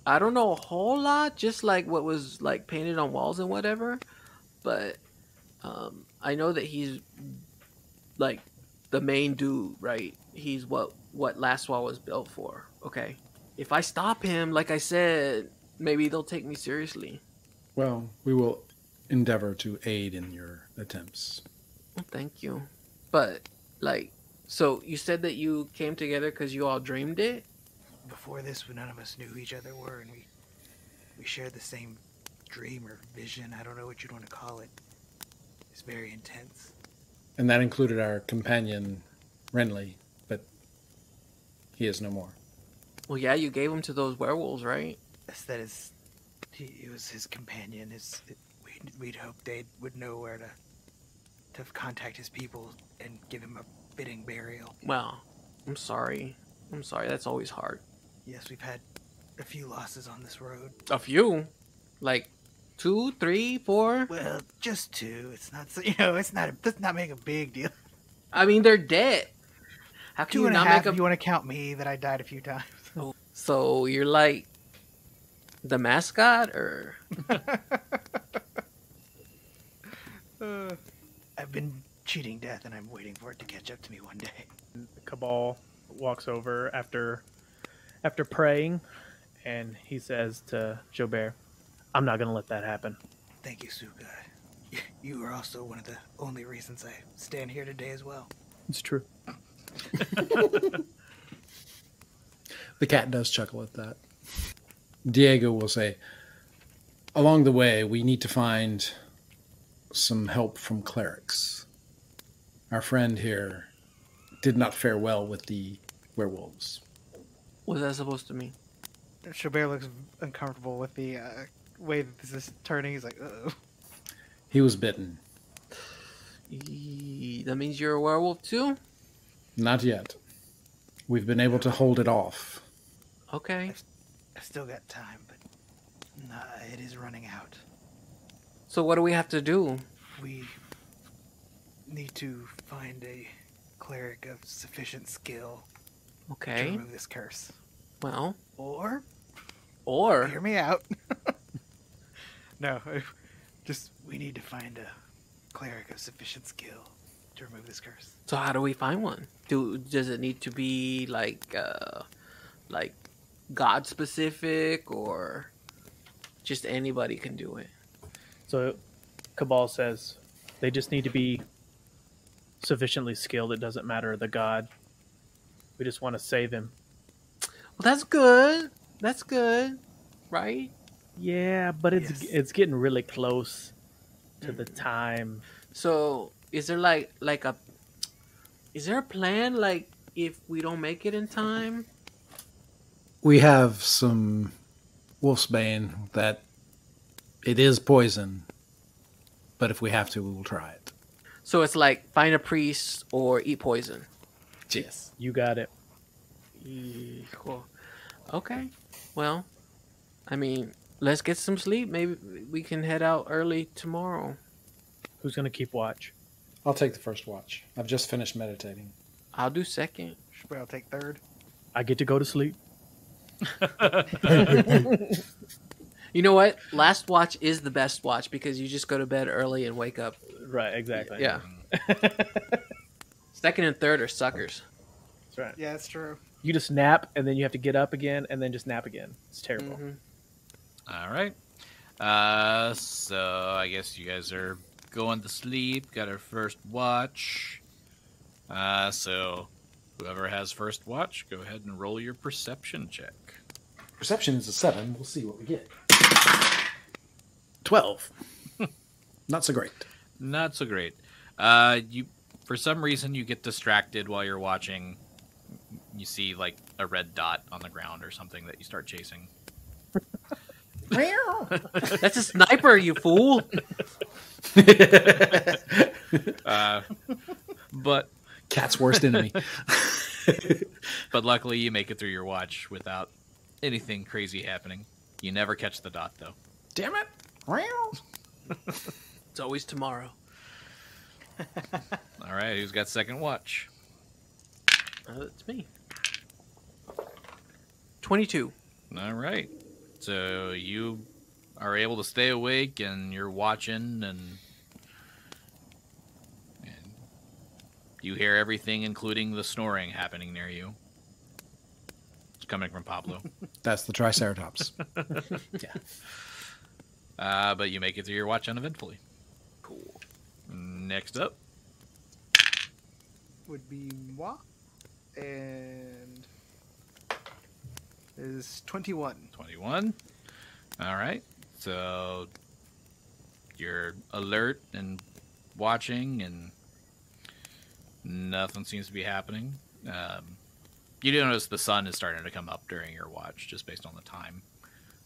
I don't know a whole lot, just like what was like painted on walls and whatever, but I know that he's like the main dude, right? He's what Last Wall was built for. Okay, if I stop him, like I said, maybe they'll take me seriously. Well, we will endeavor to aid in your attempts. Well, thank you. But like, so you said that you came together because you all dreamed it? Before this, none of us knew who each other were, and we shared the same dream or vision. I don't know what you'd want to call it. It's very intense. And that included our companion, Renly, but he is no more. Well, yeah, you gave him to those werewolves, right? Yes, he was his companion. We'd hoped they would know where to contact his people and give him a fitting burial. Well, I'm sorry. That's always hard. Yes, we've had a few losses on this road. A few? Like 2, 3, 4? Well, just 2. It's not, let's not make a big deal. I mean, they're dead. How can 2 you and a not half make if you want to count me, that I died a few times. So you're like the mascot, or? I've been cheating death, and I'm waiting for it to catch up to me one day. Kabal walks over after praying, and he says to Xo'bere, I'm not going to let that happen. Thank you, Suga. You are also one of the only reasons I stand here today as well. It's true. The cat does chuckle at that. Diego will say, along the way, we need to find some help from clerics. Our friend here did not fare well with the werewolves. What's that supposed to mean? Xo'bere looks uncomfortable with the way that this is turning. He's like, uh-oh. He was bitten. That means you're a werewolf too? Not yet. We've been able to hold it off. Okay. I've still got time, but It is running out. So what do we have to do? We need to find a cleric of sufficient skill to Okay. remove this curse. Well, Or, or hear me out. No, we need to find a cleric of sufficient skill to remove this curse. so how do we find one? Does it need to be like God specific, or just anybody can do it? So Kabal says they just need to be sufficiently skilled. It doesn't matter the god. We just want to save him. Well, that's good. That's good, right? Yeah, but Yes. it's getting really close to the time. So is there is there a plan like if we don't make it in time? We have some wolfsbane that it is poison, but if we have to, we will try it. So it's like find a priest or eat poison. Yes. You got it. Cool. Okay. Well, I mean, let's get some sleep. Maybe we can head out early tomorrow. Who's gonna keep watch? I'll take the first watch. I've just finished meditating. I'll do second. Should I'll take third? I get to go to sleep. You know what? Last watch is the best watch because you just go to bed early and wake up. Right, exactly. Yeah. Second and third are suckers. That's right. Yeah, that's true. You just nap and then you have to get up again and then just nap again. It's terrible. Mhm. All right. So I guess you guys are going to sleep. Got our first watch. So whoever has first watch, go ahead and roll your perception check. Perception is a 7. We'll see what we get. 12. Not so great. Not so great. You, for some reason, you get distracted while you're watching. You see like a red dot on the ground or something that you start chasing. That's a sniper, you fool. But Cat's worst enemy. But luckily, you make it through your watch without anything crazy happening. You never catch the dot, though. Damn it. It's always tomorrow. All right, who's got second watch? It's me. 22. All right. So you are able to stay awake and you're watching and you hear everything, including the snoring happening near you. It's coming from Pablo. That's the Triceratops. Yeah. But you make it through your watch uneventfully. Cool. Next up. Would be moi. And is 21. 21. All right. So you're alert and watching, and nothing seems to be happening. You do notice the sun is starting to come up during your watch, just based on the time.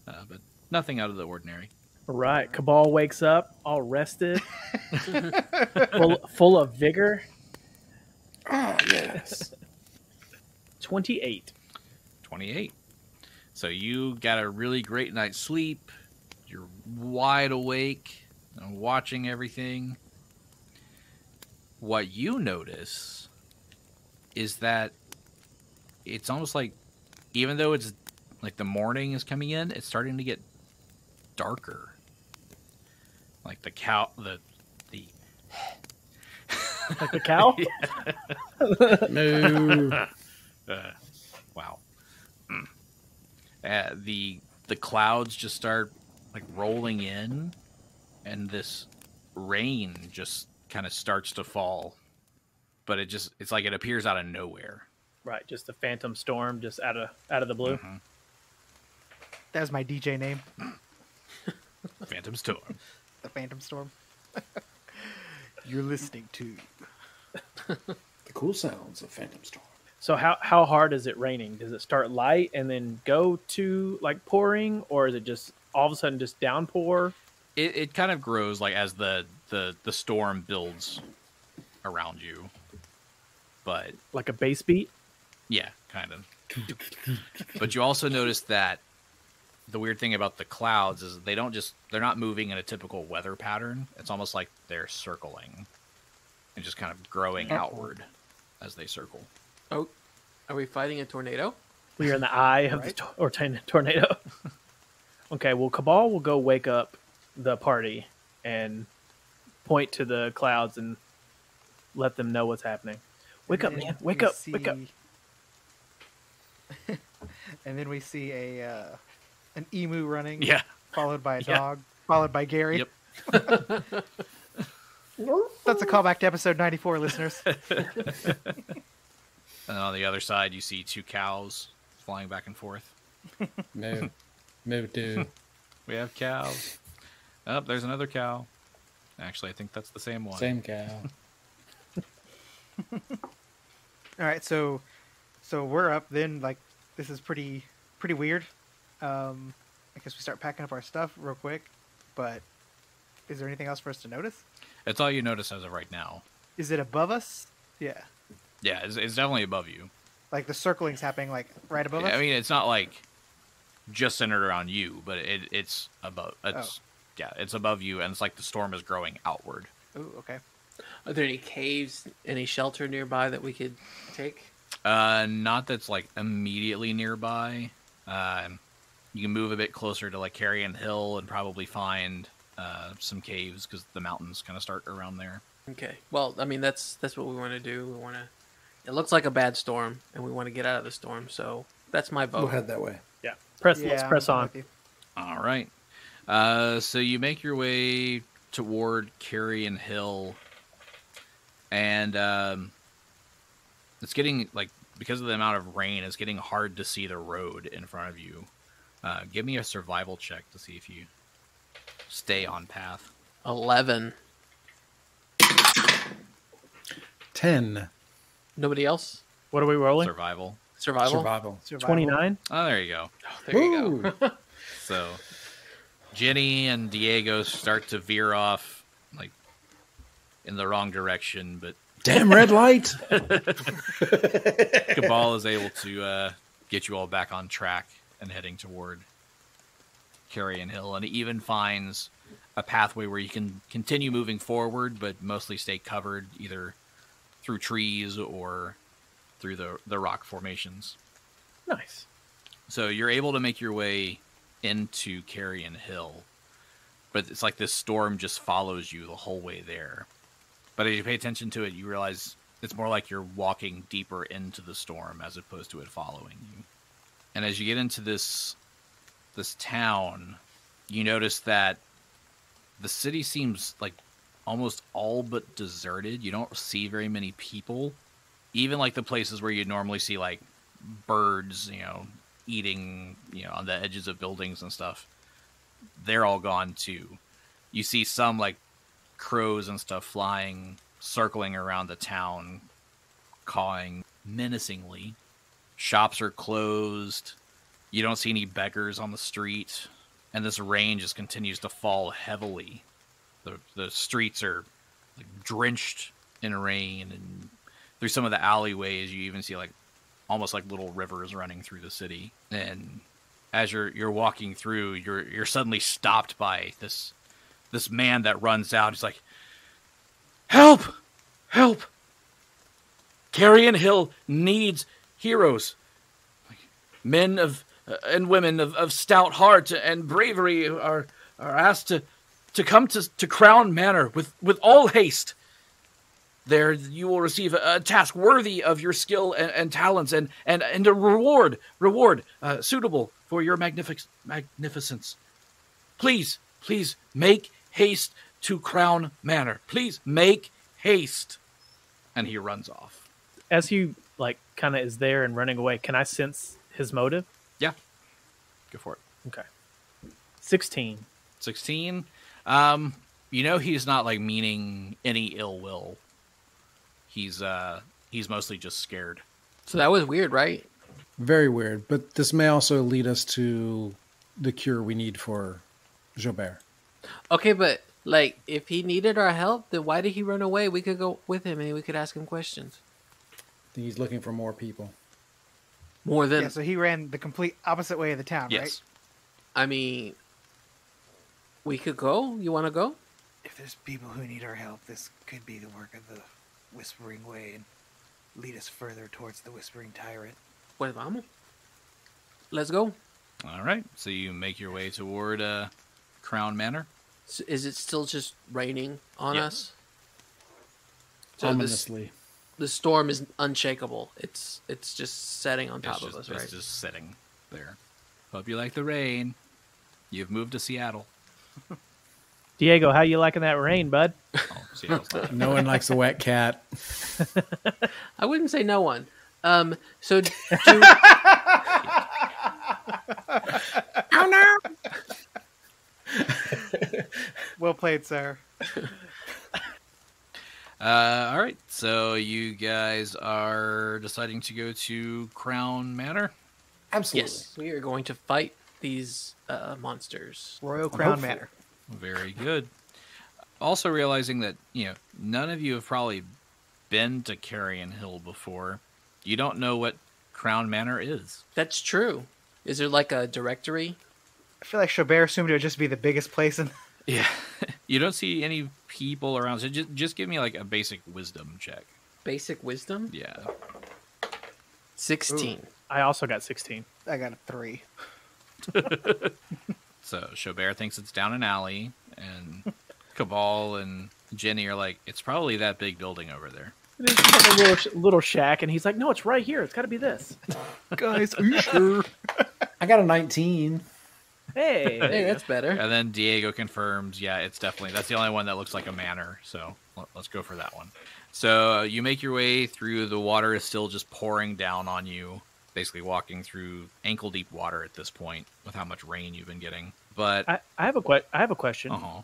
But nothing out of the ordinary. All right. Kabal wakes up all rested, full of vigor. Oh, yes. 28. 28. So you got a really great night's sleep. You're wide awake and watching everything. What you notice is that it's almost like, even though it's like the morning is coming in, it's starting to get darker. Like the cow, the Like the cow? No. wow. The clouds just start like rolling in, and this rain just kind of starts to fall. But it's like it appears out of nowhere. Right, just a phantom storm just out of the blue. Mhm. That was my DJ name, Phantom storm. the Phantom Storm. You're listening to. The cool sounds of Phantom Storm. So how hard is it raining? Does it start light and then go to like pouring, or is it just all of a sudden just downpour? It kind of grows like as the storm builds around you. But Like a bass beat? yeah, kind of. But you also notice that the weird thing about the clouds is they're not moving in a typical weather pattern. It's almost like they're circling and just kind of growing outward as they circle. Oh, are we fighting a tornado? We are in the eye of the tornado. Okay, well, Kabal will go wake up the party and point to the clouds and let them know what's happening. Wake up, man! Wake up! Wake up! And then we see an emu running, Yeah. followed by a Yeah. dog, followed by Gary. Yep. That's a callback to episode 94, listeners. And on the other side, you see 2 cows flying back and forth. Moo. Moo do. We have cows. Oh, there's another cow. Actually, I think that's the same one. Same cow. All right, so we're up then. Like, this is pretty weird. I guess we start packing up our stuff real quick. But is there anything else for us to notice? That's all you notice as of right now. Is it above us? Yeah. Yeah, it's definitely above you. Like the circling's happening like right above us? I mean, it's not like just centered around you, but it's above. Yeah, it's above you, and it's like the storm is growing outward. Ooh, okay. Are there any caves, any shelter nearby that we could take? Not that's like immediately nearby. You can move a bit closer to like Carrion Hill and probably find some caves because the mountains kind of start around there. Okay. Well, I mean, that's what we want to do. We want to. It looks like a bad storm, and we want to get out of the storm. So that's my vote. We'll head that way. Yeah. Let's press I'm on. with you. All right. So you make your way toward Carrion Hill, and it's getting, like, because of the amount of rain, it's getting hard to see the road in front of you. Give me a survival check to see if you stay on path. 11. 10. Nobody else? What are we rolling? Survival. Survival? 29. Oh, there you go. Oh, there you go. So Genny and Diego start to veer off, like, in the wrong direction, but Damn red light! Kabal is able to get you all back on track and heading toward Carrion Hill, and it even finds a pathway where you can continue moving forward, but mostly stay covered either through trees or through the rock formations. Nice. So you're able to make your way into Carrion Hill, but it's like this storm just follows you the whole way there. But as you pay attention to it, you realize it's more like you're walking deeper into the storm as opposed to it following you. And as you get into this town, you notice that the city seems like almost all but deserted. You don't see very many people. Even like the places where you'd normally see like birds, eating, on the edges of buildings and stuff, they're all gone too. You see some like crows and stuff flying, circling around the town, cawing menacingly. Shops are closed. You don't see any beggars on the street. And this rain just continues to fall heavily. The streets are like drenched in rain, and through some of the alleyways you even see like almost like little rivers running through the city. And as you're walking through, you're suddenly stopped by this man that runs out. He's like, "Help! Help! Carrion Hill needs heroes. Like, men and women of stout heart and bravery are asked to come to Crown Manor with all haste. There you will receive a task worthy of your skill and talents and a reward suitable for your magnificence. Please make haste to Crown Manor. Please make haste." And he runs off. As he like kind of is there and running away, can I sense his motive? Yeah. Go for it. Okay. 16. 16. He's not like meaning any ill will. He's mostly just scared. So that was weird, right? Very weird, but this may also lead us to the cure we need for Xo'bere. Okay, but like, if he needed our help, then why did he run away? We could go with him and we could ask him questions. I think he's looking for more people. More than Yeah, so he ran the complete opposite way of the town, Yes. right? I mean, we could go. You want to go? If there's people who need our help, this could be the work of the Whispering Way and lead us further towards the Whispering Tyrant. Pues vamos. Let's go. All right. So you make your way toward Crown Manor. So is it still just raining on us? So Ominously. the storm is unshakable. It's just setting on top of us, right? It's just sitting there. Hope you like the rain. You've moved to Seattle. Diego, how you liking that rain, bud? Oh, Seattle's not. No one likes a wet cat. I wouldn't say no one. So do, Oh no! Well played, sir. All right. So you guys are deciding to go to Crown Manor. Absolutely. yes, we are going to fight these monsters. Royal Crown hopeful. Manor. Very good. Also realizing that, none of you have probably been to Carrion Hill before. You don't know what Crown Manor is. That's true. Is there like a directory? I feel like Xo'bere assumed it would just be the biggest place in... Yeah. You don't see any people around, so just give me like a basic wisdom check. Basic wisdom? Yeah. 16. I also got 16. I got a 3. So Xo'bere thinks it's down an alley, and Kabal and Genny are like, it's probably that big building over there. And it's just like a little shack, and he's like, "No, it's right here. It's got to be this." Guys, are you sure? I got a 19. Hey, Hey, that's better. And then Diego confirms, yeah, it's definitely, that's the only one that looks like a manor, so let's go for that one. So you make your way through, the water is still just pouring down on you, basically walking through ankle-deep water at this point with how much rain you've been getting. But I have a question. uh-huh.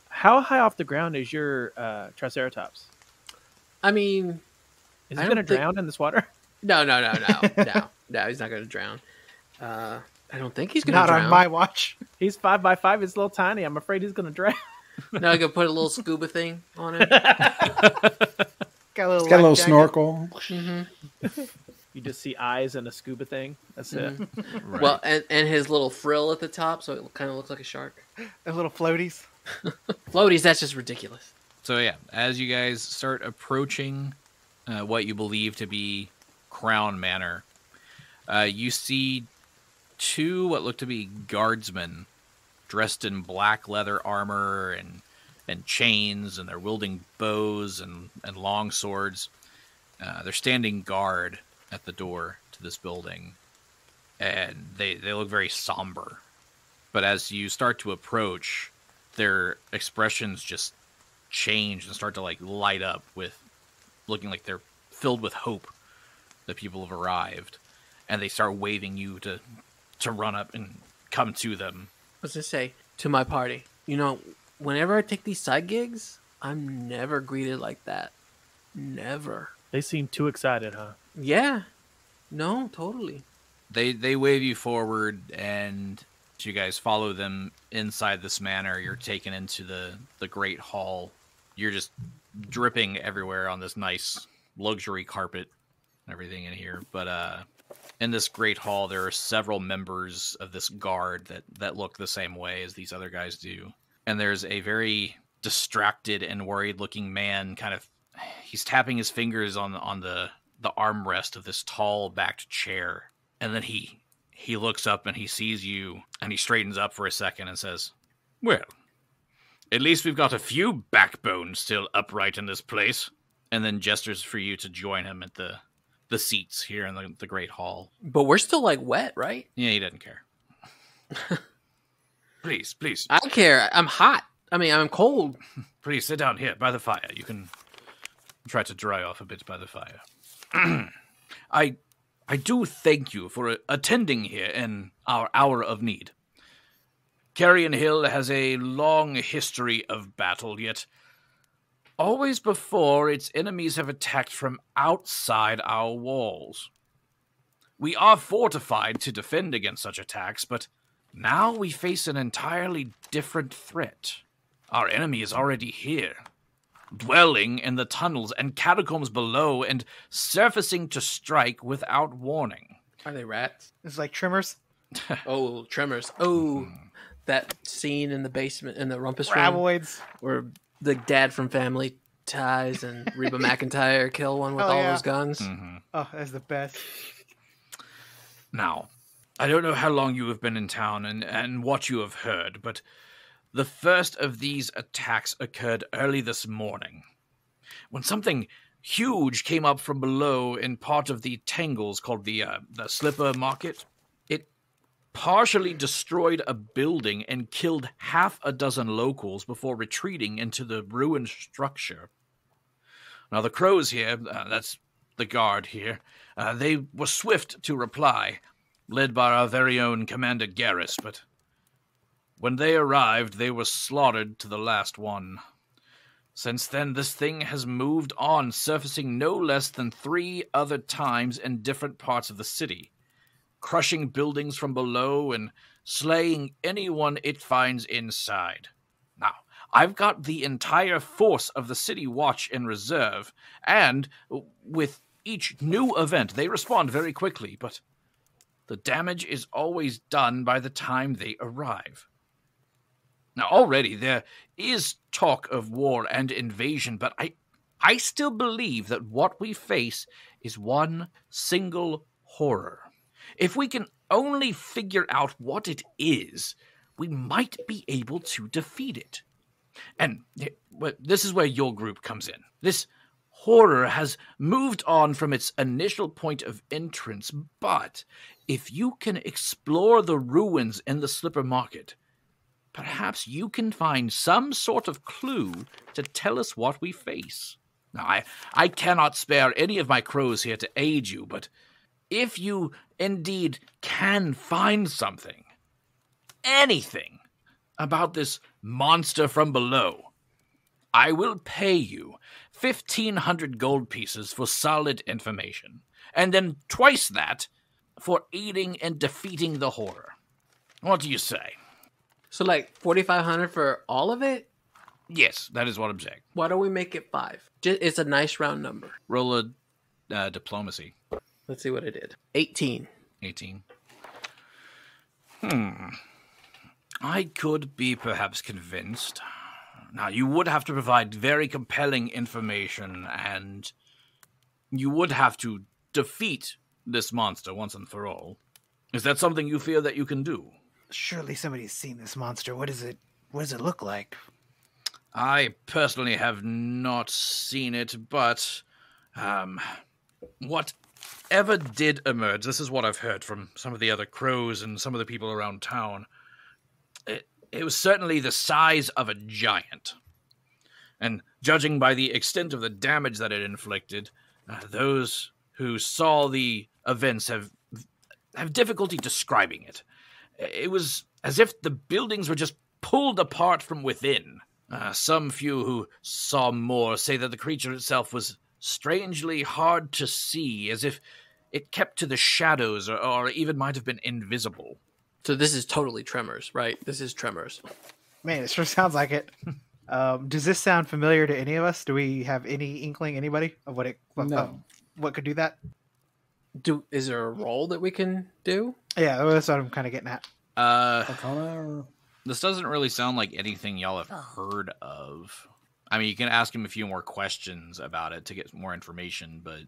How high off the ground is your Triceratops? I mean, Is I he don't going to think- drown in this water? no, no, he's not going to drown. I don't think he's going to Not drown. on my watch. He's 5x5. He's a little tiny. I'm afraid he's going to drown. No, I could put a little scuba thing on it. Got a little, It's got a little life jacket. snorkel. Mm-hmm. You just see eyes and a scuba thing. That's it. Right. Well, and his little frill at the top, so it kind of looks like a shark. The little floaties. Floaties, that's just ridiculous. So yeah, as you guys start approaching what you believe to be Crown Manor, you see two what look to be guardsmen dressed in black leather armor and chains, and they're wielding bows and long swords. They're standing guard at the door to this building, and they look very somber. But as you start to approach, their expressions just change and start to like light up with looking like they're filled with hope that people have arrived, and they start waving you to run up and come to them. I was going to say, to my party, whenever I take these side gigs, I'm never greeted like that. Never. They seem too excited, huh? Yeah. No, totally. They wave you forward, and you guys follow them inside this manor. You're taken into the great hall. You're just dripping everywhere on this nice luxury carpet and everything in here. But in this great hall, there are several members of this guard that look the same way as these other guys do. And there's a very distracted and worried looking man, he's tapping his fingers on the armrest of this tall backed chair. And then he looks up and he sees you, and he straightens up for a second and says, "Well, at least we've got a few backbones still upright in this place." And then gestures for you to join him at the seats here in the great hall. But we're still like wet, right? Yeah, he doesn't care. Please. I don't care. I'm hot. I mean, I'm cold. Please sit down here by the fire. You can try to dry off a bit by the fire. I do thank you for attending here in our hour of need. Carrion Hill has a long history of battle, yet always before its enemies have attacked from outside our walls. We are fortified to defend against such attacks, but now we face an entirely different threat. Our enemy is already here, dwelling in the tunnels and catacombs below and surfacing to strike without warning. Are they rats? It's like trimmers. Oh, Tremors. Oh, that scene in the basement, in the rumpus room, Graboids. where the dad from Family Ties and Reba McEntire kill one with Hell all yeah. those guns. Oh, that's the best. Now, I don't know how long you have been in town and what you have heard, but the first of these attacks occurred early this morning, when something huge came up from below in part of the tangles called the Slipper Market. It partially destroyed a building and killed half a dozen locals before retreating into the ruined structure. Now, the crows here, that's the guard here, they were swift to reply, led by our very own Commander Garrus, but when they arrived, they were slaughtered to the last one. Since then, this thing has moved on, surfacing no less than 3 other times in different parts of the city, crushing buildings from below and slaying anyone it finds inside. Now, I've got the entire force of the City Watch in reserve, and with each new event, they respond very quickly, but the damage is always done by the time they arrive. Now, already there is talk of war and invasion, but I still believe that what we face is one single horror. If we can only figure out what it is, we might be able to defeat it. And this is where your group comes in. This horror has moved on from its initial point of entrance, but if you can explore the ruins in the Slipper Market, perhaps you can find some sort of clue to tell us what we face. Now, I cannot spare any of my crows here to aid you, but if you indeed can find something, anything, about this monster from below, I will pay you 1,500 gold pieces for solid information, and then twice that for aiding and defeating the horror. What do you say? So, like, 4,500 for all of it? Yes, that is what I'm saying. Why don't we make it 5? It's a nice round number. Roll a diplomacy. Let's see what I did. 18. 18. I could be perhaps convinced. Now, you would have to provide very compelling information, and you would have to defeat this monster once and for all. Is that something you feel that you can do? Surely somebody's seen this monster. What does it look like? I personally have not seen it, but whatever did emerge, this is what I've heard from some of the other crows and some of the people around town. It was certainly the size of a giant. And judging by the extent of the damage that it inflicted, those who saw the events have difficulty describing it. It was as if the buildings were just pulled apart from within. Some few who saw more say that the creature itself was strangely hard to see, as if it kept to the shadows or even might have been invisible. So this is totally Tremors, right? This is Tremors. Man, it sure sounds like it. Does this sound familiar to any of us? Do we have any inkling, anybody, of what could do that? Is there a role that we can do? Yeah, that's what I'm kind of getting at. This doesn't really sound like anything y'all have heard of. I mean, you can ask him a few more questions about it to get more information, but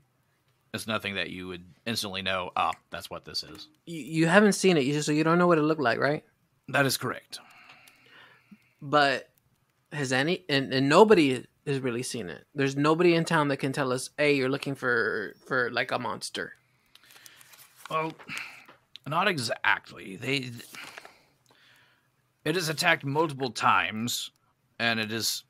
it's nothing that you would instantly know, that's what this is. You haven't seen it, so you don't know what it looked like, right? That is correct. But has any... And nobody has really seen it. There's nobody in town that can tell us, hey, you're looking for like a monster. Well, not exactly. It has attacked multiple times, and it is...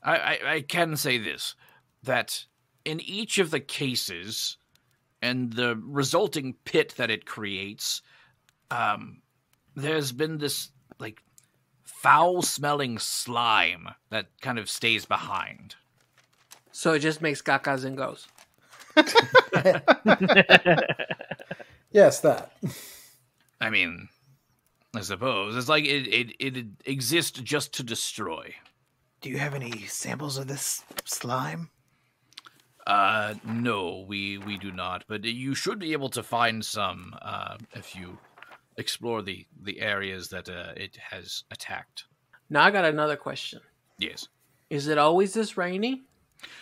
I can say this, that in each of the cases and the resulting pit that it creates, there's been this, like, foul-smelling slime that kind of stays behind. So it just makes gacas and goes. Yes, that. I mean, I suppose. It's like it exists just to destroy. Do you have any samples of this slime? No, we do not. But you should be able to find some if you explore the areas that it has attacked. Now I got another question. Yes. Is it always this rainy?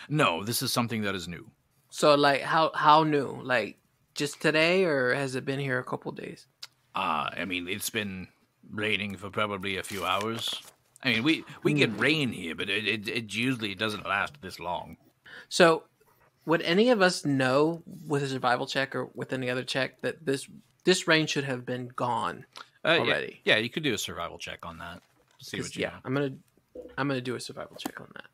No, this is something that is new. So like how new? Like just today, or has it been here a couple days? I mean, it's been raining for probably a few hours. I mean, we get rain here, but it usually doesn't last this long. So would any of us know with a survival check or with any other check that this rain should have been gone already? Yeah, you could do a survival check on that. See what you know. I'm gonna do a survival check on that.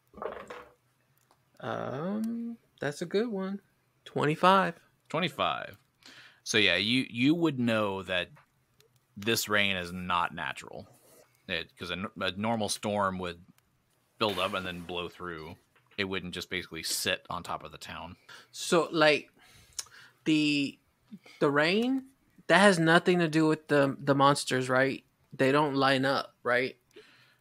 That's a good one. 25. 25. So yeah, you would know that this rain is not natural, because a normal storm would build up and then blow through. It wouldn't just basically sit on top of the town. So like the rain that has nothing to do with the monsters, right? They don't line up, right?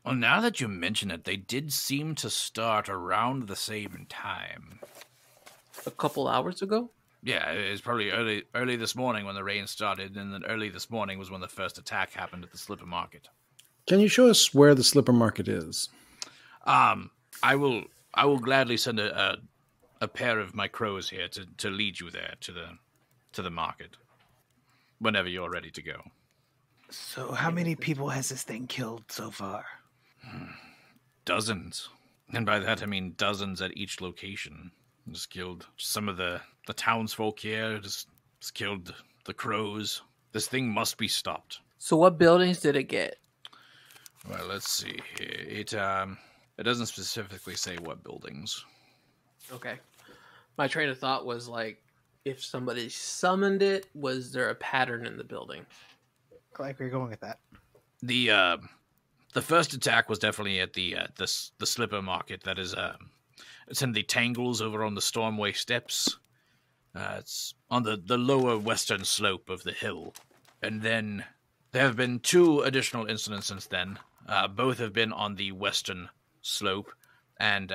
Well, now that you mention it, they did seem to start around the same time. A couple hours ago? Yeah, it was probably early this morning when the rain started, and then early this morning was when the first attack happened at the Slipper Market. Can you show us where the Slipper Market is? I will gladly send a pair of my crows here to lead you there to the market whenever you're ready to go. So how many people has this thing killed so far? Dozens. And by that I mean dozens at each location. Just killed some of the townsfolk here, just killed the crows. This thing must be stopped. So what buildings did it get? Well, let's see here. It doesn't specifically say what buildings. Okay. My train of thought was like, if somebody summoned it, was there a pattern in the building? I like where you're going with that. The first attack was definitely at the Slipper Market. That is, it's in the Tangles over on the Stormway Steps. It's on the lower western slope of the hill. And then there have been 2 additional incidents since then. Both have been on the western slope, and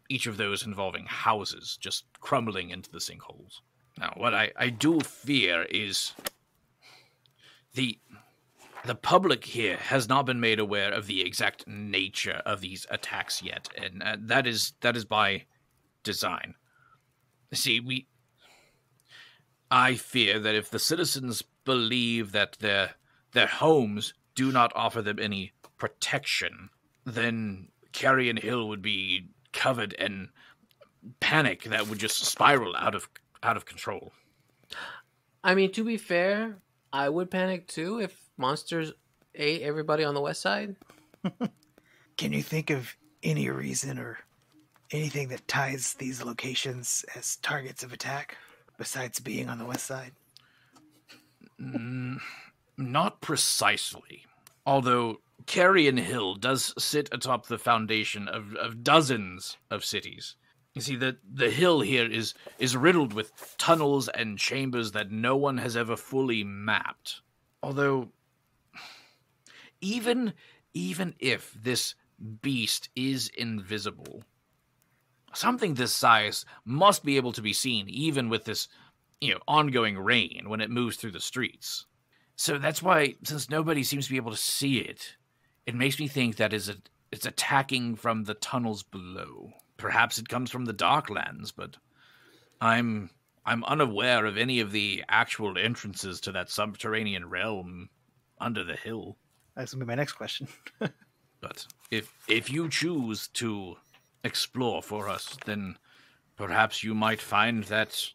each of those involving houses just crumbling into the sinkholes. Now, what I do fear is the public here has not been made aware of the exact nature of these attacks yet, and that is by design. See, I fear that if the citizens believe that their homes do not offer them any protection, then Carrion Hill would be covered in panic that would just spiral out of control. I mean, to be fair, I would panic too if monsters ate everybody on the west side. Can you think of any reason or anything that ties these locations as targets of attack besides being on the west side? Not precisely. Although Carrion Hill does sit atop the foundation of dozens of cities. You see, the hill here is riddled with tunnels and chambers that no one has ever fully mapped. Although, even if this beast is invisible, something this size must be able to be seen even with this, ongoing rain when it moves through the streets. So that's why, since nobody seems to be able to see it, it makes me think that it's attacking from the tunnels below. Perhaps it comes from the Darklands, but I'm unaware of any of the actual entrances to that subterranean realm under the hill. That's going to be my next question. But if you choose to explore for us, then perhaps you might find that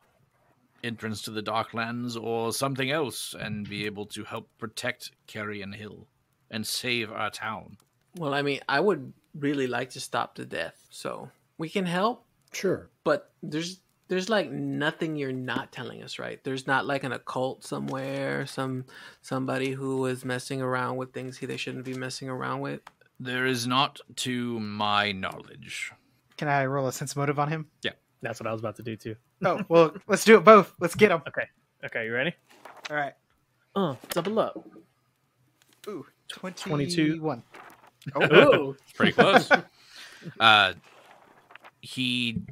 entrance to the Darklands or something else and be able to help protect Carrion Hill and save our town. Well, I mean, I would really like to stop the death, so we can help. Sure. But there's like nothing you're not telling us, right? There's not like an occult somewhere, somebody who is messing around with things they shouldn't be messing around with. There is not, to my knowledge. Can I roll a sense motive on him? Yeah. That's what I was about to do too. Oh, well, let's do it both. Let's get him. Okay, you ready? All right. Double up. Ooh, 22. 21. Oh, Pretty close. He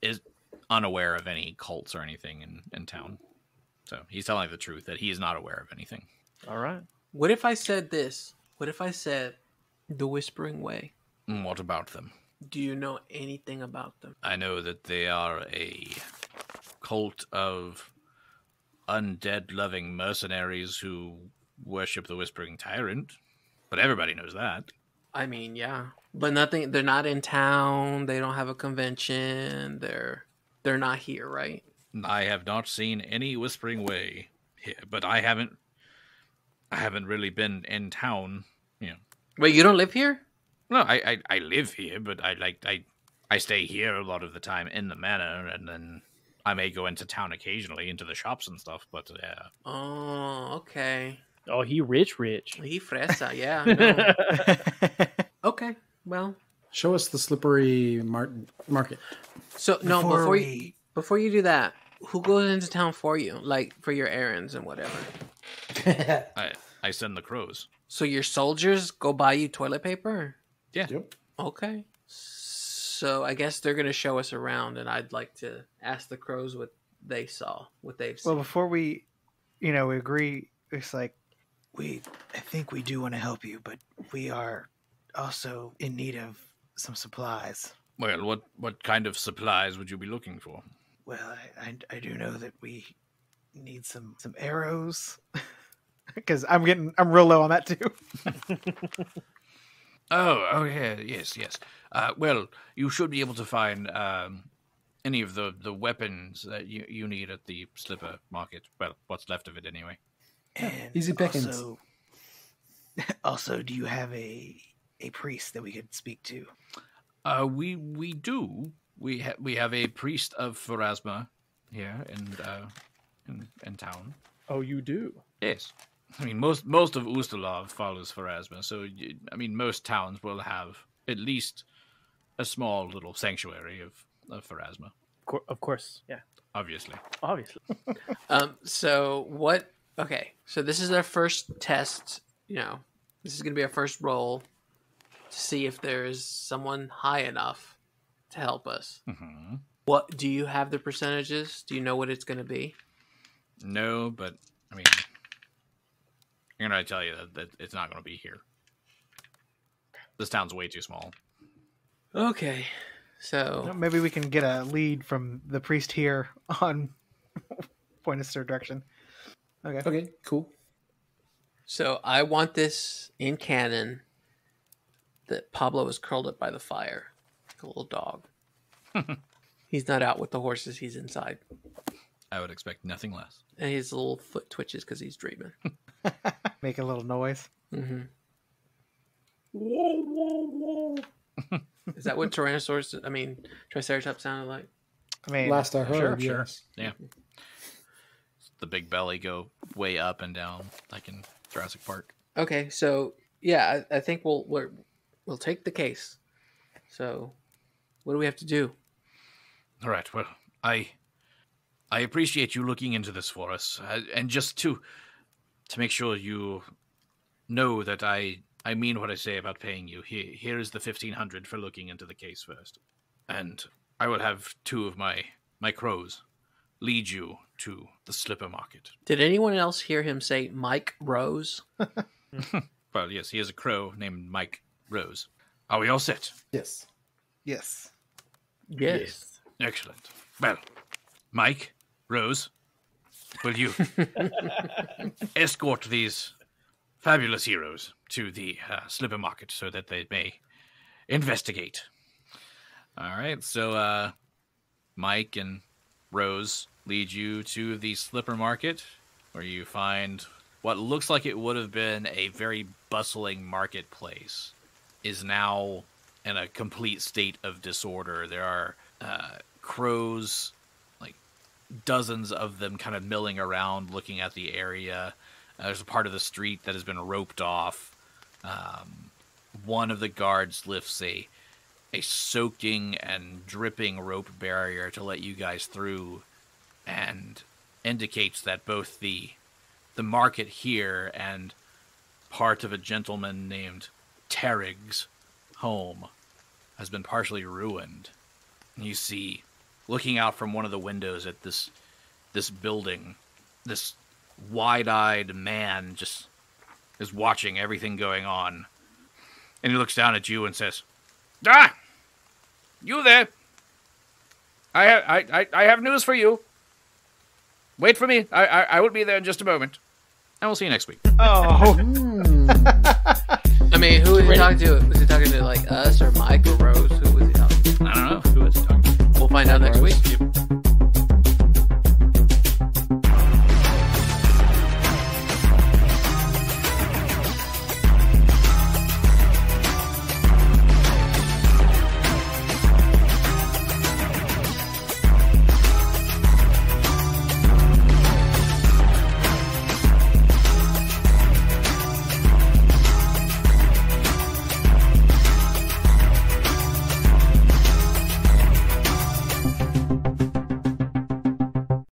is unaware of any cults or anything in town. So he's telling the truth that he is not aware of anything. All right. What if I said this? What if I said the Whispering Way? What about them? Do you know anything about them? I know that they are a cult of undead-loving mercenaries who worship the Whispering Tyrant, but everybody knows that. I mean, yeah, but nothing. They're not in town. They don't have a convention. They're not here, right? I have not seen any Whispering Way here, but I haven't really been in town. You know. Wait, you don't live here? No, I live here, but I stay here a lot of the time in the manor, and then I may go into town occasionally, into the shops and stuff. But yeah. Oh, okay. Oh, he rich. He fresa, yeah. No. Okay, well. Show us the slippery market. So no, before you do that, who goes into town for you, like for your errands and whatever? I send the crows. So your soldiers go buy you toilet paper? Yeah. Yep. Okay. So I guess they're gonna show us around, and I'd like to ask the crows what they saw, what they've seen. Well, before we agree, it's like I think we do want to help you, but we are also in need of some supplies. Well, what kind of supplies would you be looking for? Well, I do know that we need some arrows because I'm real low on that too. Oh yeah, yes. Well, you should be able to find any of the weapons that you need at the slipper market. Well, what's left of it anyway. And easy pickings. Also, do you have a priest that we could speak to? We do. We have a priest of Pharasma here in town. Oh, you do? Yes. I mean, most of Ustalov follows Pharasma, so most towns will have at least a small little sanctuary of Pharasma. Of course, yeah. Obviously. So what? Okay, so this is our first test. This is going to be our first roll to see if there is someone high enough to help us. Mm-hmm. What do you have the percentages? Do you know what it's going to be? No, but I'm going to tell you that it's not going to be here. This town's way too small. Okay, so maybe we can get a lead from the priest here on point us their direction. Okay, cool. So I want this in canon that Pablo is curled up by the fire like a little dog. He's not out with the horses, he's inside. I would expect nothing less. And his little foot twitches because he's dreaming. Make a little noise. Mm-hmm. Is that what Triceratops sounded like? Last I heard, sure. yes. Yeah. The big belly go way up and down like in Jurassic Park. Okay, so yeah, I think we'll take the case. So, what do we have to do? All right. Well, I appreciate you looking into this for us, and just to make sure you know that I mean what I say about paying you. Here is the 1,500 for looking into the case first, and I will have 2 of my crows lead you to the slipper market. Did anyone else hear him say Mike Rose? Well, yes, he is a crow named Mike Rose. Are we all set? Yes. Yes. Yes. Excellent. Well, Mike, Rose, will you escort these fabulous heroes to the slipper market so that they may investigate? All right, so Mike and Rose lead you to the slipper market, where you find what looks like it would have been a very bustling marketplace is now in a complete state of disorder. There are crows, like dozens of them, kind of milling around looking at the area. There's a part of the street that has been roped off. One of the guards lifts a soaking and dripping rope barrier to let you guys through, and indicates that both the market here and part of a gentleman named Terrig's home has been partially ruined. You see looking out from one of the windows at this building. This wide-eyed man just is watching everything going on. And he looks down at you and says, "Ah! You there? I have news for you. Wait for me. I will be there in just a moment. And we'll see you next week." Oh. I mean, who was he talking to? Was he talking to like us or Mike or Rose? Who was he talking to? I don't know. Who is he talking to? We'll find out next week.